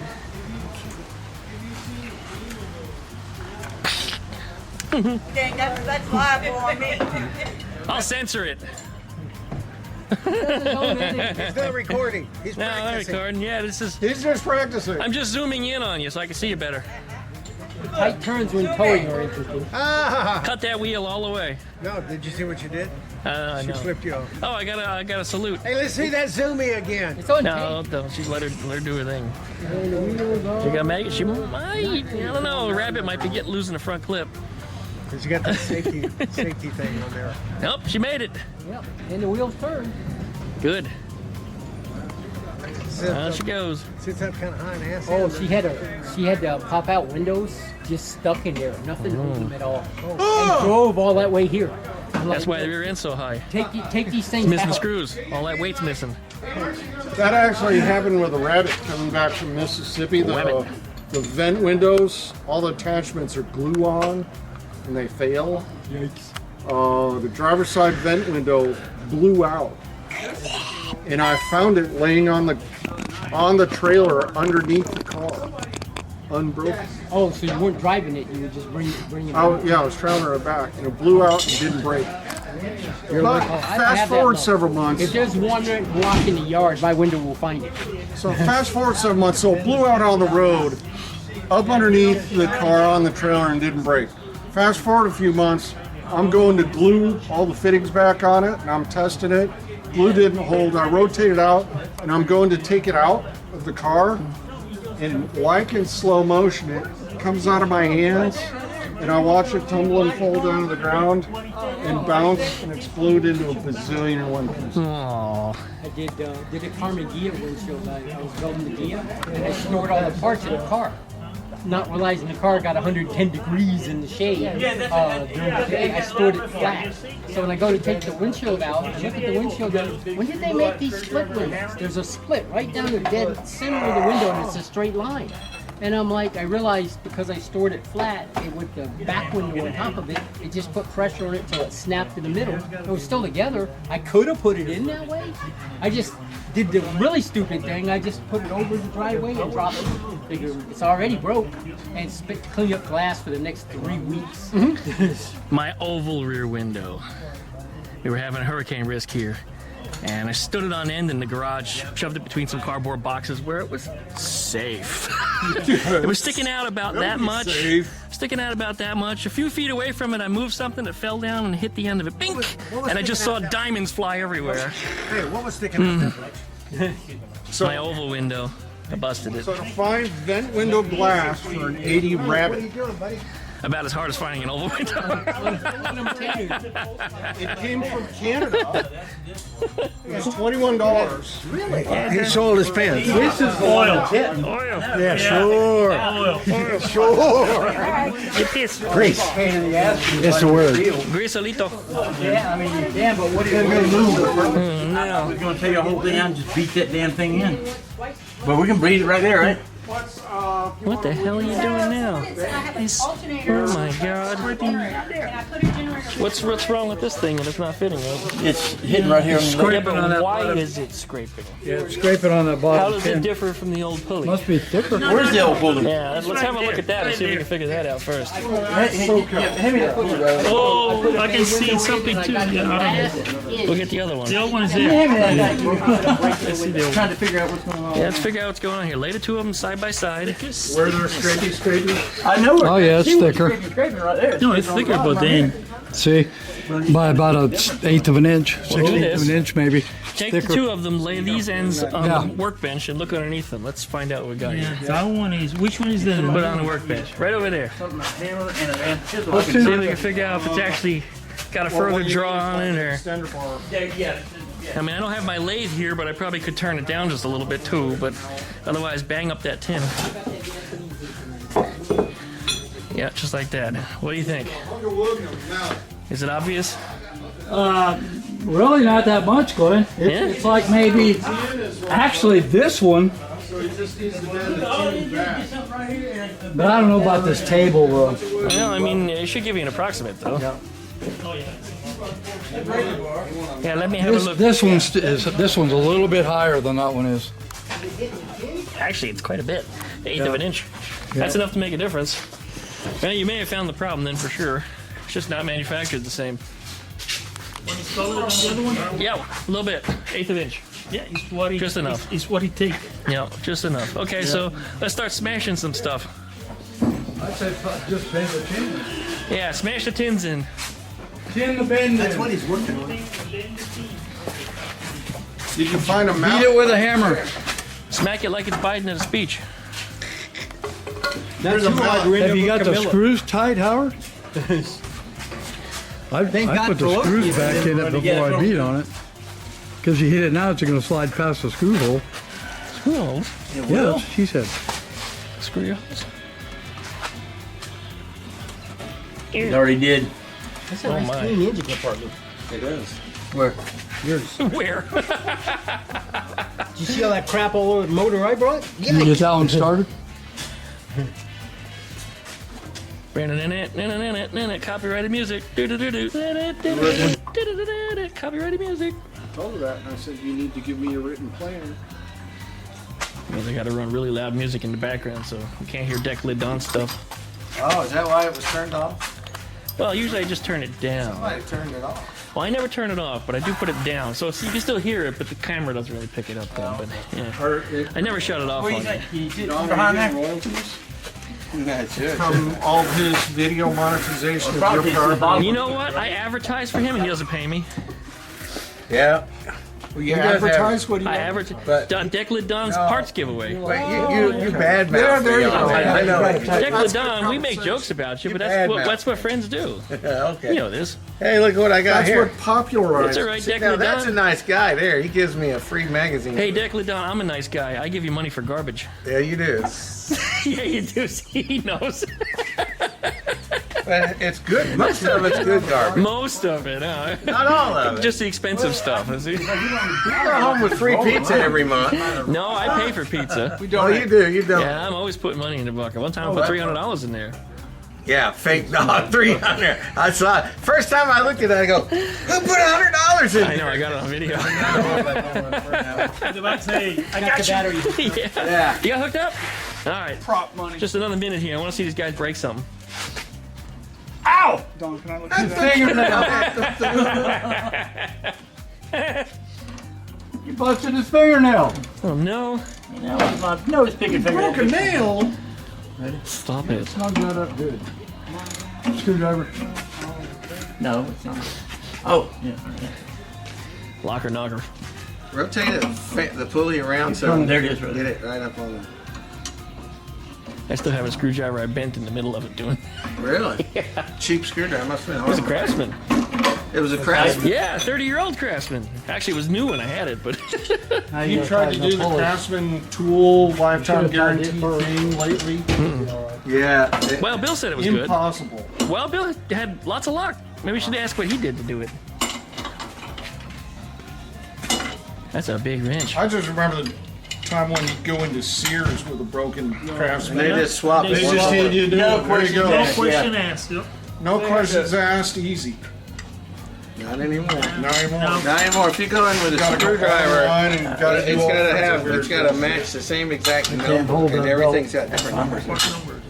Dang, that's liable on me. I'll censor it. He's not recording. He's No, I'm practicing. recording. Yeah, this is. He's just practicing. I'm just zooming in on you so I can see you better. Tight turns when towing are interesting. Ah! Cut that wheel all the way. No, did you see what you did? I She know. flipped you off. Oh, I got a salute. Hey, let's see that zoomy again. It's on No, don't. She let her do her thing. She got make it. She might. I don't know. Rabbit might be losing the front clip. Because you got the safety thing on there. Nope, she made it. Yep, and the wheels turn. Good. Sits There she goes. sits up kind of high and ass. Oh, she had pop out windows just stuck in there, nothing to them at all. And drove all that way here. I'm That's like, why the rear end's so high. take these things Missing out. screws. All that weight's missing. That actually happened with a rabbit coming back from Mississippi. The vent windows, all the attachments are glue on, and they fail. Yikes. The driver's side vent window blew out, and I found it laying on the trailer underneath the car, unbroken. Oh, so you weren't driving it, you were just bringing it Oh yeah, I was trailing it back, and it blew out and didn't break. You're But like, oh, I don't fast have that forward much. several months. If there's one block in the yard, my window will find it. So fast forward 7 months, so it blew out on the road, up underneath the car on the trailer and didn't break. Fast forward a few months, I'm going to glue all the fittings back on it and I'm testing it. Glue didn't hold, I rotate it out and I'm going to take it out of the car and like in slow motion, it comes out of my hands and I watch it tumble and fall down to the ground and bounce and explode into a bazillion and one pieces. Aww. I did a Carmen Ghia windshield. I was building the Ghia and I stored all the parts in the car. Not realizing the car got 110 degrees in the shade during the day. I stored it flat. So when I go to take the windshield out, I look at the windshield, when did they make these split windows? There's a split right down the dead center of the window and it's a straight line. And I'm like, I realized because I stored it flat, with the back window on top of it, it just put pressure on it till it snapped in the middle. It was still together. I could have put it in that way. I just did the really stupid thing. I just put it over the driveway and dropped it. Figure it's already broke and clean up glass for the next 3 weeks. My oval rear window. We were having a hurricane risk here. And I stood it on end in the garage, shoved it between some cardboard boxes where it was safe. It was sticking out about that much. Sticking out about that much. A few feet away from it, I moved something that fell down and hit the end of it. Bink! And I just saw diamonds fly everywhere. Hey, what was sticking out there? My oval window. I busted it. So to find vent window glass for an 80 Rabbit, About as hard as finding an oval window. it came from Canada. It was $21. Really? He sold his pants. This is oil. Oil. Yeah, sure. Oil. Sure. It is. Grease. That's the word. Grisolito. Yeah, I mean, yeah, but what are you Gonna move it. No. We're gonna tear your whole thing out and just beat that damn thing in. But we can breathe it right there, right? What the hell are you doing now? Oh my God. What's wrong with this thing and it's not fitting right? It's hitting right here on the Yeah, but why is it scraping? Yeah, scrape it on the How bottom does it differ from the old pulley? Must be thicker. Where's the old pulley? Yeah, let's have a look at that and see if we can figure that out first. Hand me that pulley, bro. Oh, I can see something too. Yeah, I don't know. We'll get the other one. The old one is there. Let's see the old one. Trying to figure out what's going on. Yeah, let's figure out what's going on here. Lay the two of them side by side. Where they're scrapey. I know. Oh yeah, it's thicker. Scraping right there. No, it's thicker, but then See, by about an eighth of an inch, do 16th of this. an inch maybe. Take the two of them, lay these ends on Yeah. the workbench, and look underneath them. Let's find out what we got here. that one is. Which one is the? Put it on the workbench, right over there. A hammer and a chisel. See if we can figure out if it's actually got a further draw on it, or. Extender bar. I mean, I don't have my lathe here, but I probably could turn it down just a little bit too. But otherwise, bang up that tin. Yeah, just like that. What do you think? Is it obvious? Really, not that much, Glenn. Yeah? It's like maybe. Actually, this one. But I don't know about this table. Well, I mean, it should give you an approximate, though. Yeah, let me have a look. This one's a little bit higher than that one is. Actually, it's quite a bit. Eighth of an inch. That's enough to make a difference. Well, you may have found the problem then for sure. It's just not manufactured the same. Yeah, a little bit. Eighth of inch. Yeah, it's what it. Just enough. It's what it takes. Yeah, just enough. Okay, so let's start smashing some stuff. I'd say just bend the tin. Yeah, smash the tins in. Tin the bend. That's what he's working on. Did you find a Beat mount? it with a hammer. Smack it like it's Biden at a speech. There's a mount. Have you got the screws tight, Howard? I put the screws back in it before I beat on it. Because you hit it now, it's going to slide past the screw hole. Screw holes. Yeah, that's what she said. Screw your holes. He already did. That's a Oh nice my. clean engine compartment. It is. Where? Where? Did you see all that crap all over the motor I brought? Did you get that one started? Copyrighted music. Copyrighted music. I told her that, and I said, you need to give me a written plan. Well, they got to run really loud music in the background, so you can't hear Deck Lid Don stuff. Oh, is that why it was turned off? Well, usually I just turn it down. Somebody turned it off. Well, I never turn it off, but I do put it down, so you can still hear it, but the camera doesn't really pick it up then. But yeah, I never shut it off. What do you on think? you. You did Don, behind are you there? getting royalties That's it. from all of his video monetization of Probably your to the car? bottom. You know what? I advertise for him, and he doesn't pay me. Yeah. Well, you advertise what do you I advertise. But- Deck Lid Don's parts giveaway. Wait, you bad mouth. Yeah, there you go. I know. Deck Lid Don, we make jokes about you, but that's what friends do. Okay. You know this. Hey, look what I got That's here. what popularized. It's all right, Deck Now Lid that's a Don. nice guy there. He gives me a free magazine. Hey, Deck Lid Don, I'm a nice guy. I give you money for garbage. Yeah, you do. Yeah, you do. He knows. But it's good. Most of it's good garbage. Most of it, huh? Not all of it. Just the expensive stuff, is he? You go home with free pizza every month. No, I pay for pizza. Oh, you do. You don't. Yeah, I'm always putting money in the bucket. One time I put $300 in there. Yeah, fake dog, 300. I saw it. First time I looked at it, I go, who put $100 in I know, there? I got it on video. I was about to say, I Got the battery. Yeah. You got hooked up? All right. prop money. Just another minute here. I want to see these guys break something. Ow! Don, can I look at that? You busted his fingernail. Oh, no. No, it's picking finger. Broken nail? Stop it. Snug that up good. Screwdriver. No, it's not. Oh, yeah. Locker knocker. Rotate the pulley around so There it is, right get it right up on the. I still have a screwdriver I bent in the middle of it doing. Really? Cheap screwdriver. Must have been It was a hard. Craftsman. It was a Craftsman. Yeah, 30-year-old Craftsman. Actually, it was new when I had it, but You tried to do the Craftsman tool lifetime guarantee thing lately? Yeah. well, Bill said it was good. Impossible. Well, Bill had lots of luck. Maybe we should ask what he did to do it. That's a big wrench. I just remember the time when you go into Sears with a broken Craftsman. They just swap. They just hand you a new one. There you go. No question asked. Yep. No questions asked, easy. Not anymore. Not anymore. Not anymore. If you go in with a Gotta go screwdriver, online and gotta do it's all gotta kinds of weird it's gotta stuff. match the same exact can't notebook, hold and that everything's belt. got different numbers. What number?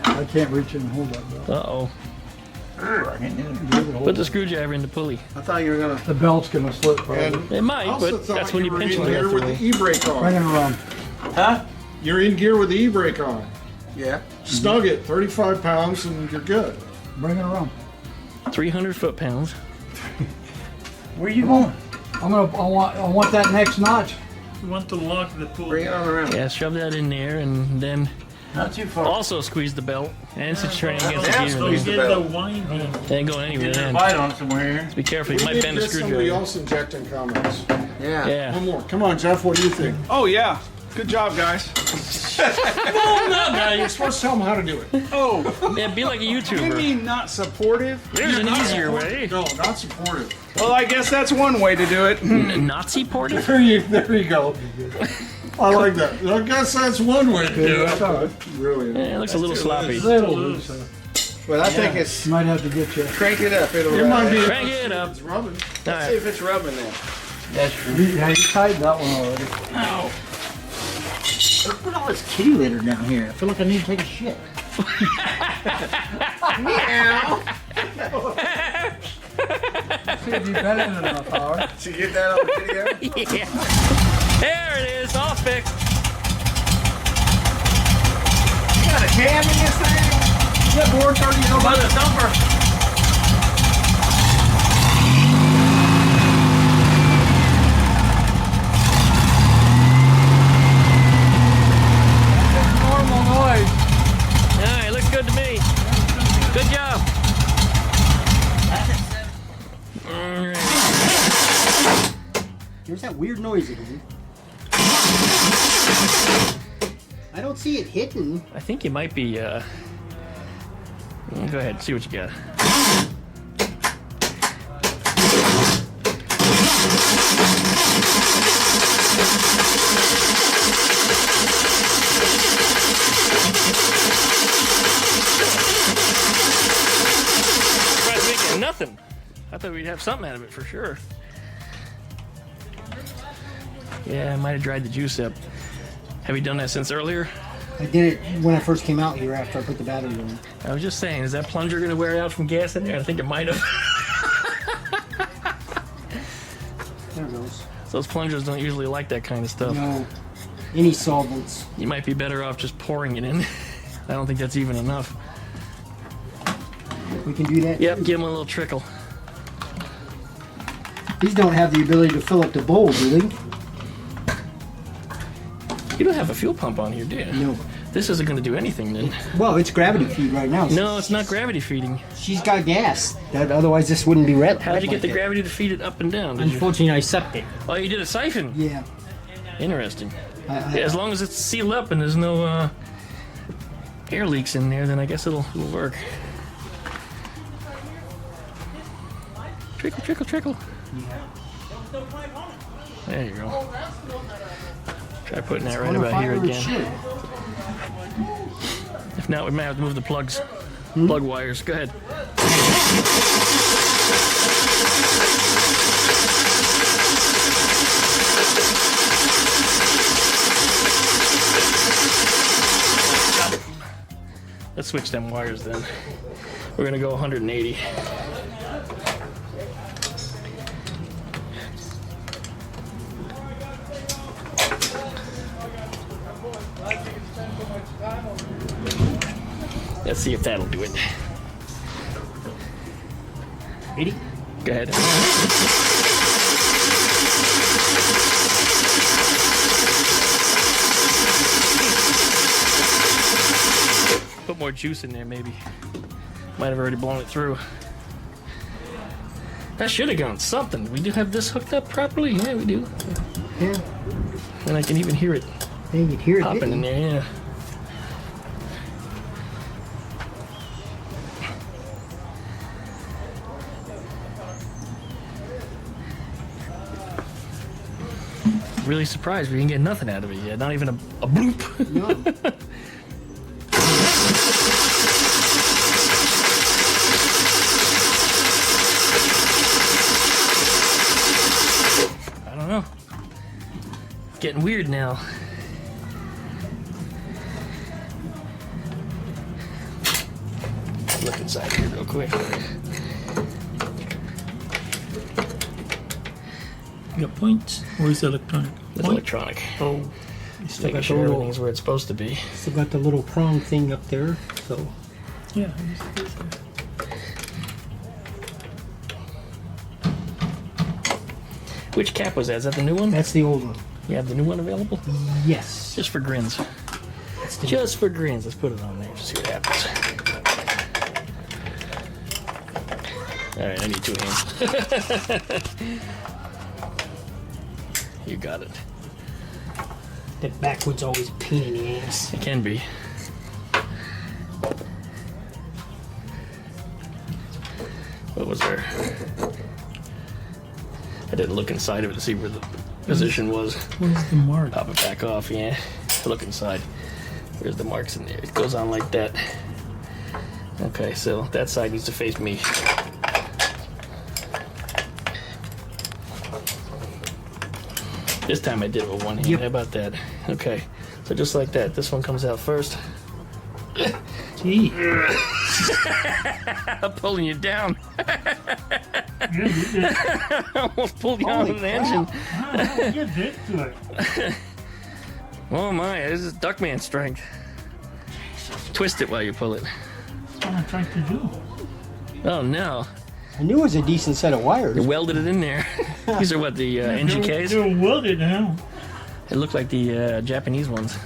I can't reach in and hold that belt. Uh-oh. Put the screwdriver in the pulley. I thought you were gonna. The belt's gonna slip probably. And It might, also but thought that's when you were pinch in it. gear left with away. the e-brake Bring it on. around. Huh? You're in gear with the e-brake on. Yeah. Snug it, 35 pounds, and you're good. Bring it around. 300 foot-pounds. Where you going? I want that next notch. You want to lock the pulley. Bring it on around. Yeah, shove that in there and then Not too far. also squeeze the belt. And it's just trying against Yeah, the So gear. you squeeze the get the belt. winding. It ain't going anywhere then. Bite on somewhere here. Be careful, you We might did bend the get somebody screwdriver. else injecting comments. Yeah. Yeah. One more. Come on, Jeff, what do you think? Oh yeah, good job, guys. No, you're supposed to tell them how to do it. Oh, Yeah, be like a you YouTuber. mean not supportive? There's an easier way. No, not supportive. Well, I guess that's one way to do it. Nazi portive? There you go. I like that. I guess that's one way to do it. Brilliant. Yeah, it looks a little sloppy. But I think it's. Might have to get you. Crank it up. It'll. It might be. Crank it up. It's rubbing. All See right. if it's rubbing there. Yeah, you tightened that one already. Ow. Look at all this kitty litter down here. I feel like I need to take a shit. Meow. See if you bent it enough, Howard. Did you get that on video? Yeah. There it is, all fixed. You got a cam in this thing? Yeah, board 30, you know about the thumper. Normal noise. All right, looks good to me. Good job. All right. There's that weird noise again. I don't see it hitting. I think you might be, go ahead, see what you got. Surprised we didn't get nothing. I thought we'd have something out of it for sure. Yeah, I might have dried the juice up. Have you done that since earlier? I did it when I first came out here after I put the battery in. I was just saying, is that plunger going to wear out from gas in there? I think it might have. There it goes. Those plungers don't usually like that kind of stuff. No, any solvents. You might be better off just pouring it in. I don't think that's even enough. We can do that. Yep, give them a little trickle. These don't have the ability to fill up the bowl, do they? You don't have a fuel pump on here, do you? No. This isn't going to do anything then. Well, it's gravity feed right now. No, it's not gravity feeding. She's got gas. That otherwise this wouldn't be red. How did you get the gravity to feed it up and down? Did you? Unfortunately, I sucked it. Oh, you did a siphon. Yeah. Interesting. I- Yeah, as long as it's sealed up and there's no air leaks in there, then I guess it'll work. Trickle, trickle, trickle. There you go. Try putting that right about here again. If not, we might have to move the plugs. Plug wires. Go ahead. Let's switch them wires then. We're gonna go 180. Let's see if that'll do it. 80? Go ahead. Put more juice in there, maybe. Might have already blown it through. That should have gone something. We do have this hooked up properly? Yeah, we do. Yeah. And I can even hear it Yeah, you can hear it popping hitting. in there, yeah. really surprised we didn't get nothing out of it yet. Not even a bloop. No. I don't know. It's getting weird now. Look inside here real quick. You got points? Or is it electronic? It's Point? electronic. Oh, you still Making got the sure little, everything's where it's supposed to be. still got the little prong thing up there. So Yeah. Which cap was that? Is that the new one? that's the old one. You have the new one available? Yes. Just for grins. Just for grins. Let's put it on there. See what happens. Alright, I need 2 hands. You got it. That backwards always a pain in the ass. It can be. What was there? I didn't look inside of it to see where the position was. Where's the mark? Pop it back off, yeah. Look inside. Where's the marks in there? It goes on like that. Okay, so that side needs to face me. This time I did it with one hand. Yep. How about that? Okay, so just like that. This one comes out first. Gee. I'm pulling you down. Yeah, you did. I almost pulled you out of the engine. How did you get to it? Oh my, this is Duckman strength. Twist it while you pull it. That's what I'm trying to do. Oh no. I knew it was a decent set of wires. You welded it in there. These are what, the NGKs? They're welded now. It looked like the Japanese ones.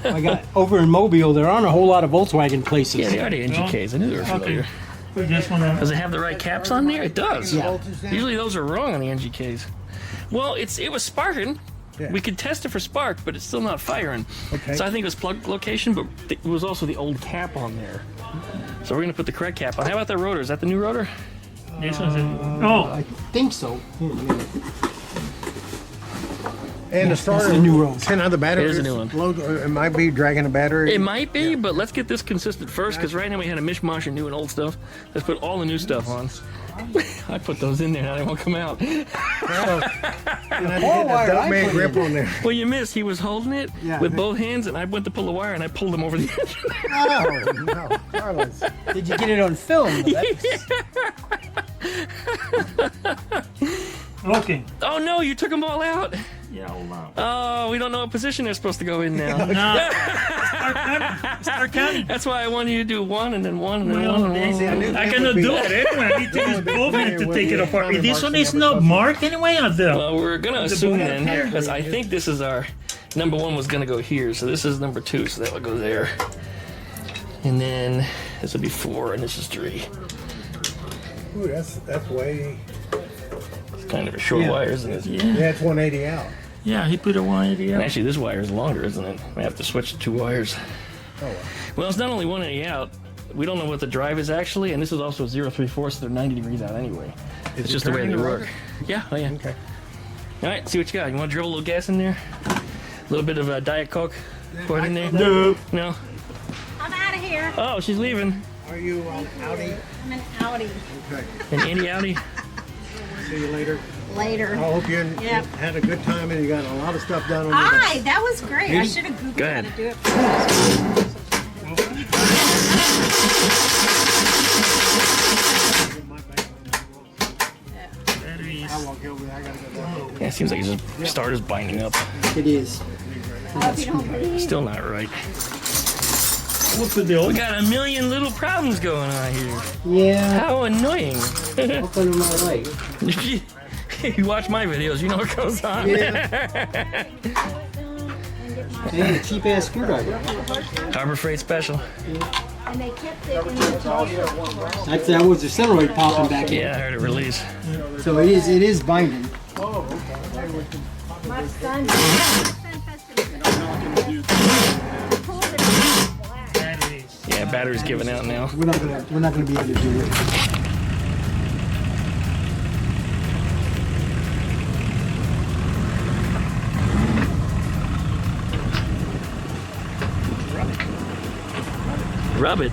I got over in Mobile. There aren't a whole lot of Volkswagen places. Yeah, they are the NGKs. I knew they were familiar. Okay. We just want Does to. it have the right caps on there? It does. Yeah. Usually those are wrong on the NGKs. Well, it was sparking. Yeah. We could test it for spark, but it's still not firing. Okay. So I think it was plug location, but it was also the old cap on there. So we're gonna put the correct cap on. How about that rotor? Is that the new rotor? This one's in. I Oh, think so. Here, let me- And the starter, the new road. 10 other batteries. It is a new one. Load, it might be dragging a battery. It might be, but let's get this consistent first, because right now we had a mishmash of new and old stuff. Let's put all the new stuff on. I put those in there, now they won't come out. And I Four had wire, that I Duckman put grip in. on there. Well, you missed. He was holding it Yeah. with both hands, and I went to pull the wire, and I pulled him over the edge. Oh, no. Carlos. Did you get it on film? looking. Oh no, you took them all out. Yeah, hold on. Oh, we don't know what position they're supposed to go in now. No. Start counting. That's why I wanted you to do one and then one and then Well, one and one. I cannot do it anyway. I need to use both hands to take it apart. This one is not marked anyway, or the? Well, we're gonna assume then, because I think this is our number 1 was gonna go here, so this is number 2, so that would go there. And then this would be 4, and this is 3. Ooh, that's way. It's kind of a short wire, isn't it? Yeah, it's 180 out. Yeah, he put a 180 And out. actually, this wire is longer, isn't it? I have to switch to 2 wires. Oh, Well, it's not only 180 out. We don't know what the drive is actually, and this is also 034, so they're 90 degrees out anyway. It's just the way they turning the work. rotor? Yeah, oh yeah. Okay. All right, see what you got. You want to drill a little gas in there? A little bit of Diet Coke? Pour it in there? No. No? I'm out of here. Oh, she's leaving. Are you on Audi? I'm an Audi. Okay. An Andy Audi? See you later. Later. I hope you Yep. had a good time and you got a lot of stuff done on your Aye, that was great. I should have Googled Go how ahead. to do it first. Batteries. I walk over there. I gotta go down. Yeah, it seems like his starter's binding up. It is. Hope you don't bleed. Still not right. We'll put the We old. got a million little problems going on here. Yeah. How annoying. Open to my right. You watch my videos, you know what goes on. And a cheap ass screwdriver. Harbor Freight Special. And they kept it in the toilet. That was the solenoid popping back in. Yeah, I heard it release. So it is binding. My son. Batteries. Yeah, battery's giving out now. We're not gonna be able to do it. Rub it.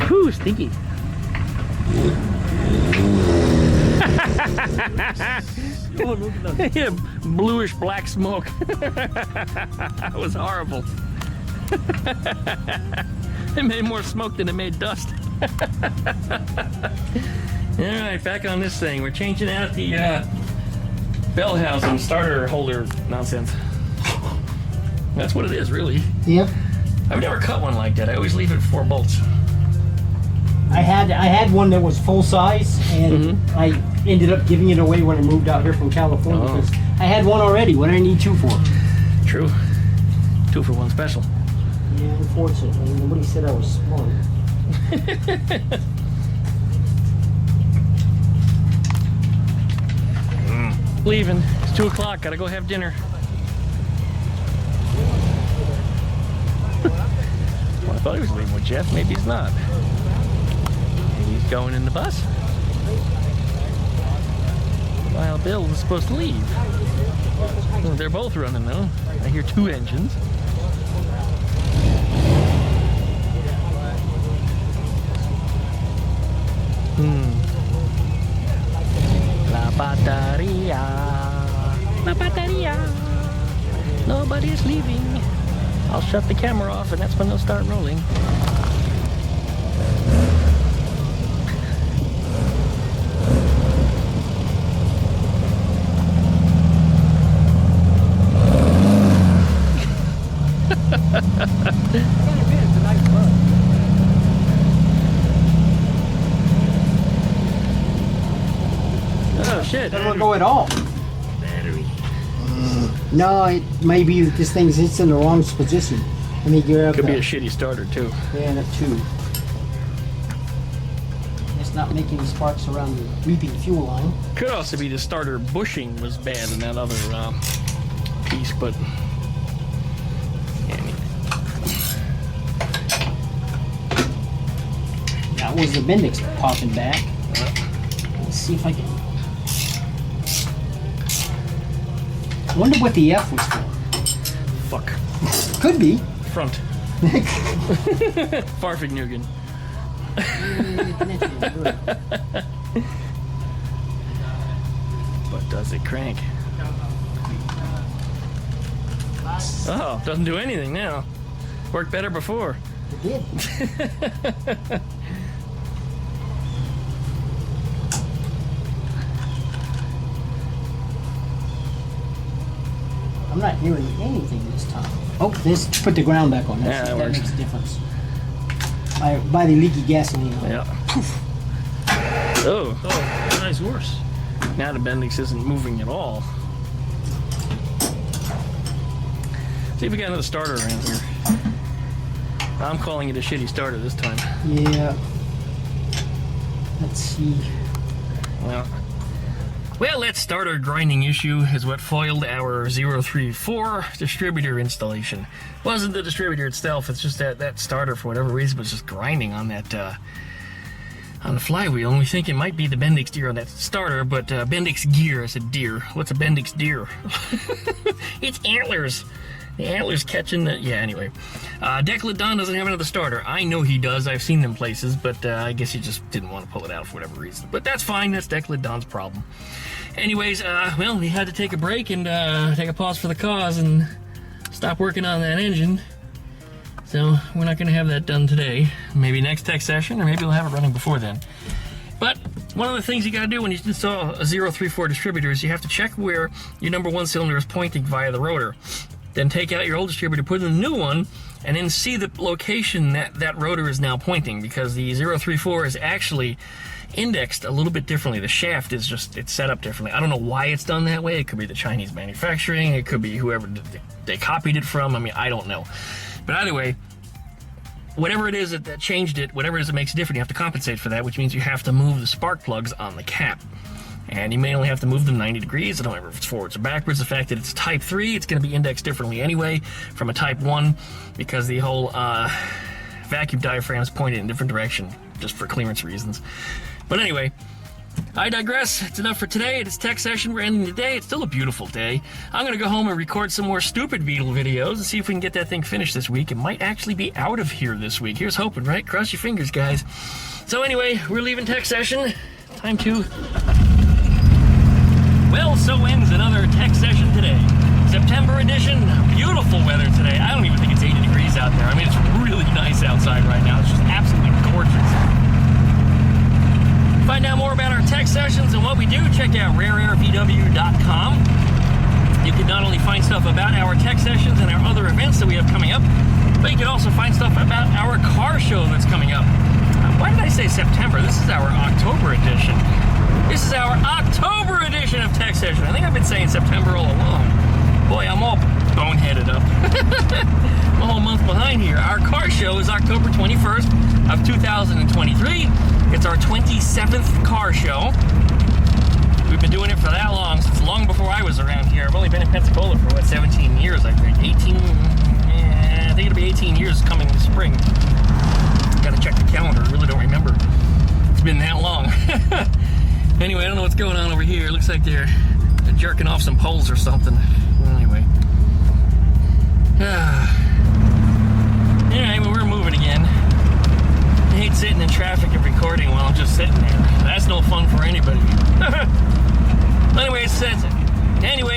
Whew, stinky. Oh, look at that. Yeah, bluish black smoke. That was horrible. It made more smoke than it made dust. Alright, back on this thing. We're changing out the bell housing starter holder nonsense. That's what it is, really. Yep. I've never cut one like that. I always leave it 4 bolts. I had one that was full size, and I ended up giving it away when I moved out here from California because I had one already. What do I need 2 for? True. 2 for 1 special. Yeah, unfortunately, nobody said I was smart. Leaving. It's 2 o'clock. Gotta go have dinner. Well, I thought he was leaving with Jeff. Maybe he's not. Maybe he's going in the bus. While Bill was supposed to leave. Well, they're both running though. I hear 2 engines. La bateria. La bateria. Nobody's leaving. I'll shut the camera off and that's when they'll start rolling. Oh shit. Doesn't go at all. Battery. No, it may be that this thing's in the wrong position. Let me grab Could be a shitty starter too. Yeah, that too. It's not making any sparks around the weeping fuel line. Could also be the starter bushing was bad in that other piece, but that was the Bendix popping back. Let's see if I can. I wonder what the F was for. Fuck. Could be. Front. Farfignugan. But does it crank? Oh, doesn't do anything now. Worked better before. It did. I'm not hearing anything this time. Oh, this put the ground back on. Yeah, that works. Makes a difference. By the leaky gasoline. Yeah. Oh, nice horse. Now the Bendix isn't moving at all. See if we got another starter around here. I'm calling it a shitty starter this time. Yeah. Let's see. Well, that starter grinding issue is what foiled our 034 distributor installation. It wasn't the distributor itself, it's just that starter, for whatever reason, was just grinding on that on the flywheel, and we think it might be the Bendix gear on that starter, but Bendix gear, I said deer. What's a Bendix deer? It's antlers. The antlers catching the... Yeah, anyway. Declan Don doesn't have another starter. I know he does. I've seen them places, but I guess he just didn't want to pull it out for whatever reason. But that's fine. That's Declan Don's problem. Anyways, well, we had to take a break and take a pause for the cause and stop working on that engine. So we're not going to have that done today. Maybe next tech session, or maybe we'll have it running before then. But one of the things you got to do when you install a 034 distributor is you have to check where your number 1 cylinder is pointing via the rotor. Then take out your old distributor, put in a new one, and then see the location that rotor is now pointing, because the 034 is actually indexed a little bit differently. The shaft is just, it's set up differently. I don't know why it's done that way. It could be the Chinese manufacturing. It could be whoever they copied it from. I mean, I don't know. But either way, whatever it is that changed it, whatever it is that makes it different, you have to compensate for that, which means you have to move the spark plugs on the cap. And you may only have to move them 90 degrees. I don't remember if it's forwards or backwards. The fact that it's type 3, it's going to be indexed differently anyway from a type 1, because the whole vacuum diaphragm is pointed in a different direction just for clearance reasons. But anyway, I digress. It's enough for today. It's tech session. We're ending the day. It's still a beautiful day. I'm going to go home and record some more stupid Beetle videos and see if we can get that thing finished this week. It might actually be out of here this week. Here's hoping, right? Cross your fingers, guys. So anyway, we're leaving tech session. Time to... Well, so ends another tech session today. September edition. Beautiful weather today. I don't even think it's 80 degrees out there. I mean, it's really nice outside right now. It's just absolutely gorgeous. Find out more about our tech sessions and what we do, check out rareairvw.com. You can not only find stuff about our tech sessions and our other events that we have coming up, but you can also find stuff about our car show that's coming up. Why did I say September? This is our October edition. This is our October edition of tech session. I think I've been saying September all along. Boy, I'm all boneheaded up. I'm a whole month behind here. Our car show is October 21st of 2023. It's our 27th car show. We've been doing it for that long, since long before I was around here. I've only been in Pensacola for, what, 17 years, I think. 18, I think it'll be 18 years coming this spring. Gotta check the calendar, I really don't remember. It's been that long. Anyway, I don't know what's going on over here. It looks like they're jerking off some poles or something. Anyway. Anyway, we're moving again. I hate sitting in traffic and recording while I'm just sitting there. That's no fun for anybody. Anyway,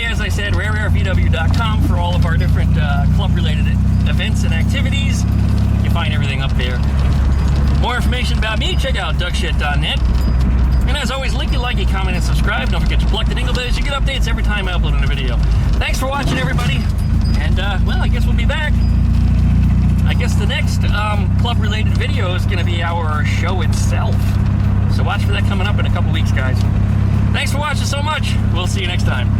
as I said, rareairvw.com for all of our different club-related events and activities. You find everything up there. More information about me, check out duckshit.net. And as always, like it, comment, and subscribe. Don't forget to plug the dingle bells. You get updates every time I upload a video. Thanks for watching, everybody. And, well, I guess we'll be back. I guess the next club-related video is going to be our show itself. So watch for that coming up in a couple weeks, guys. Thanks for watching so much. We'll see you next time.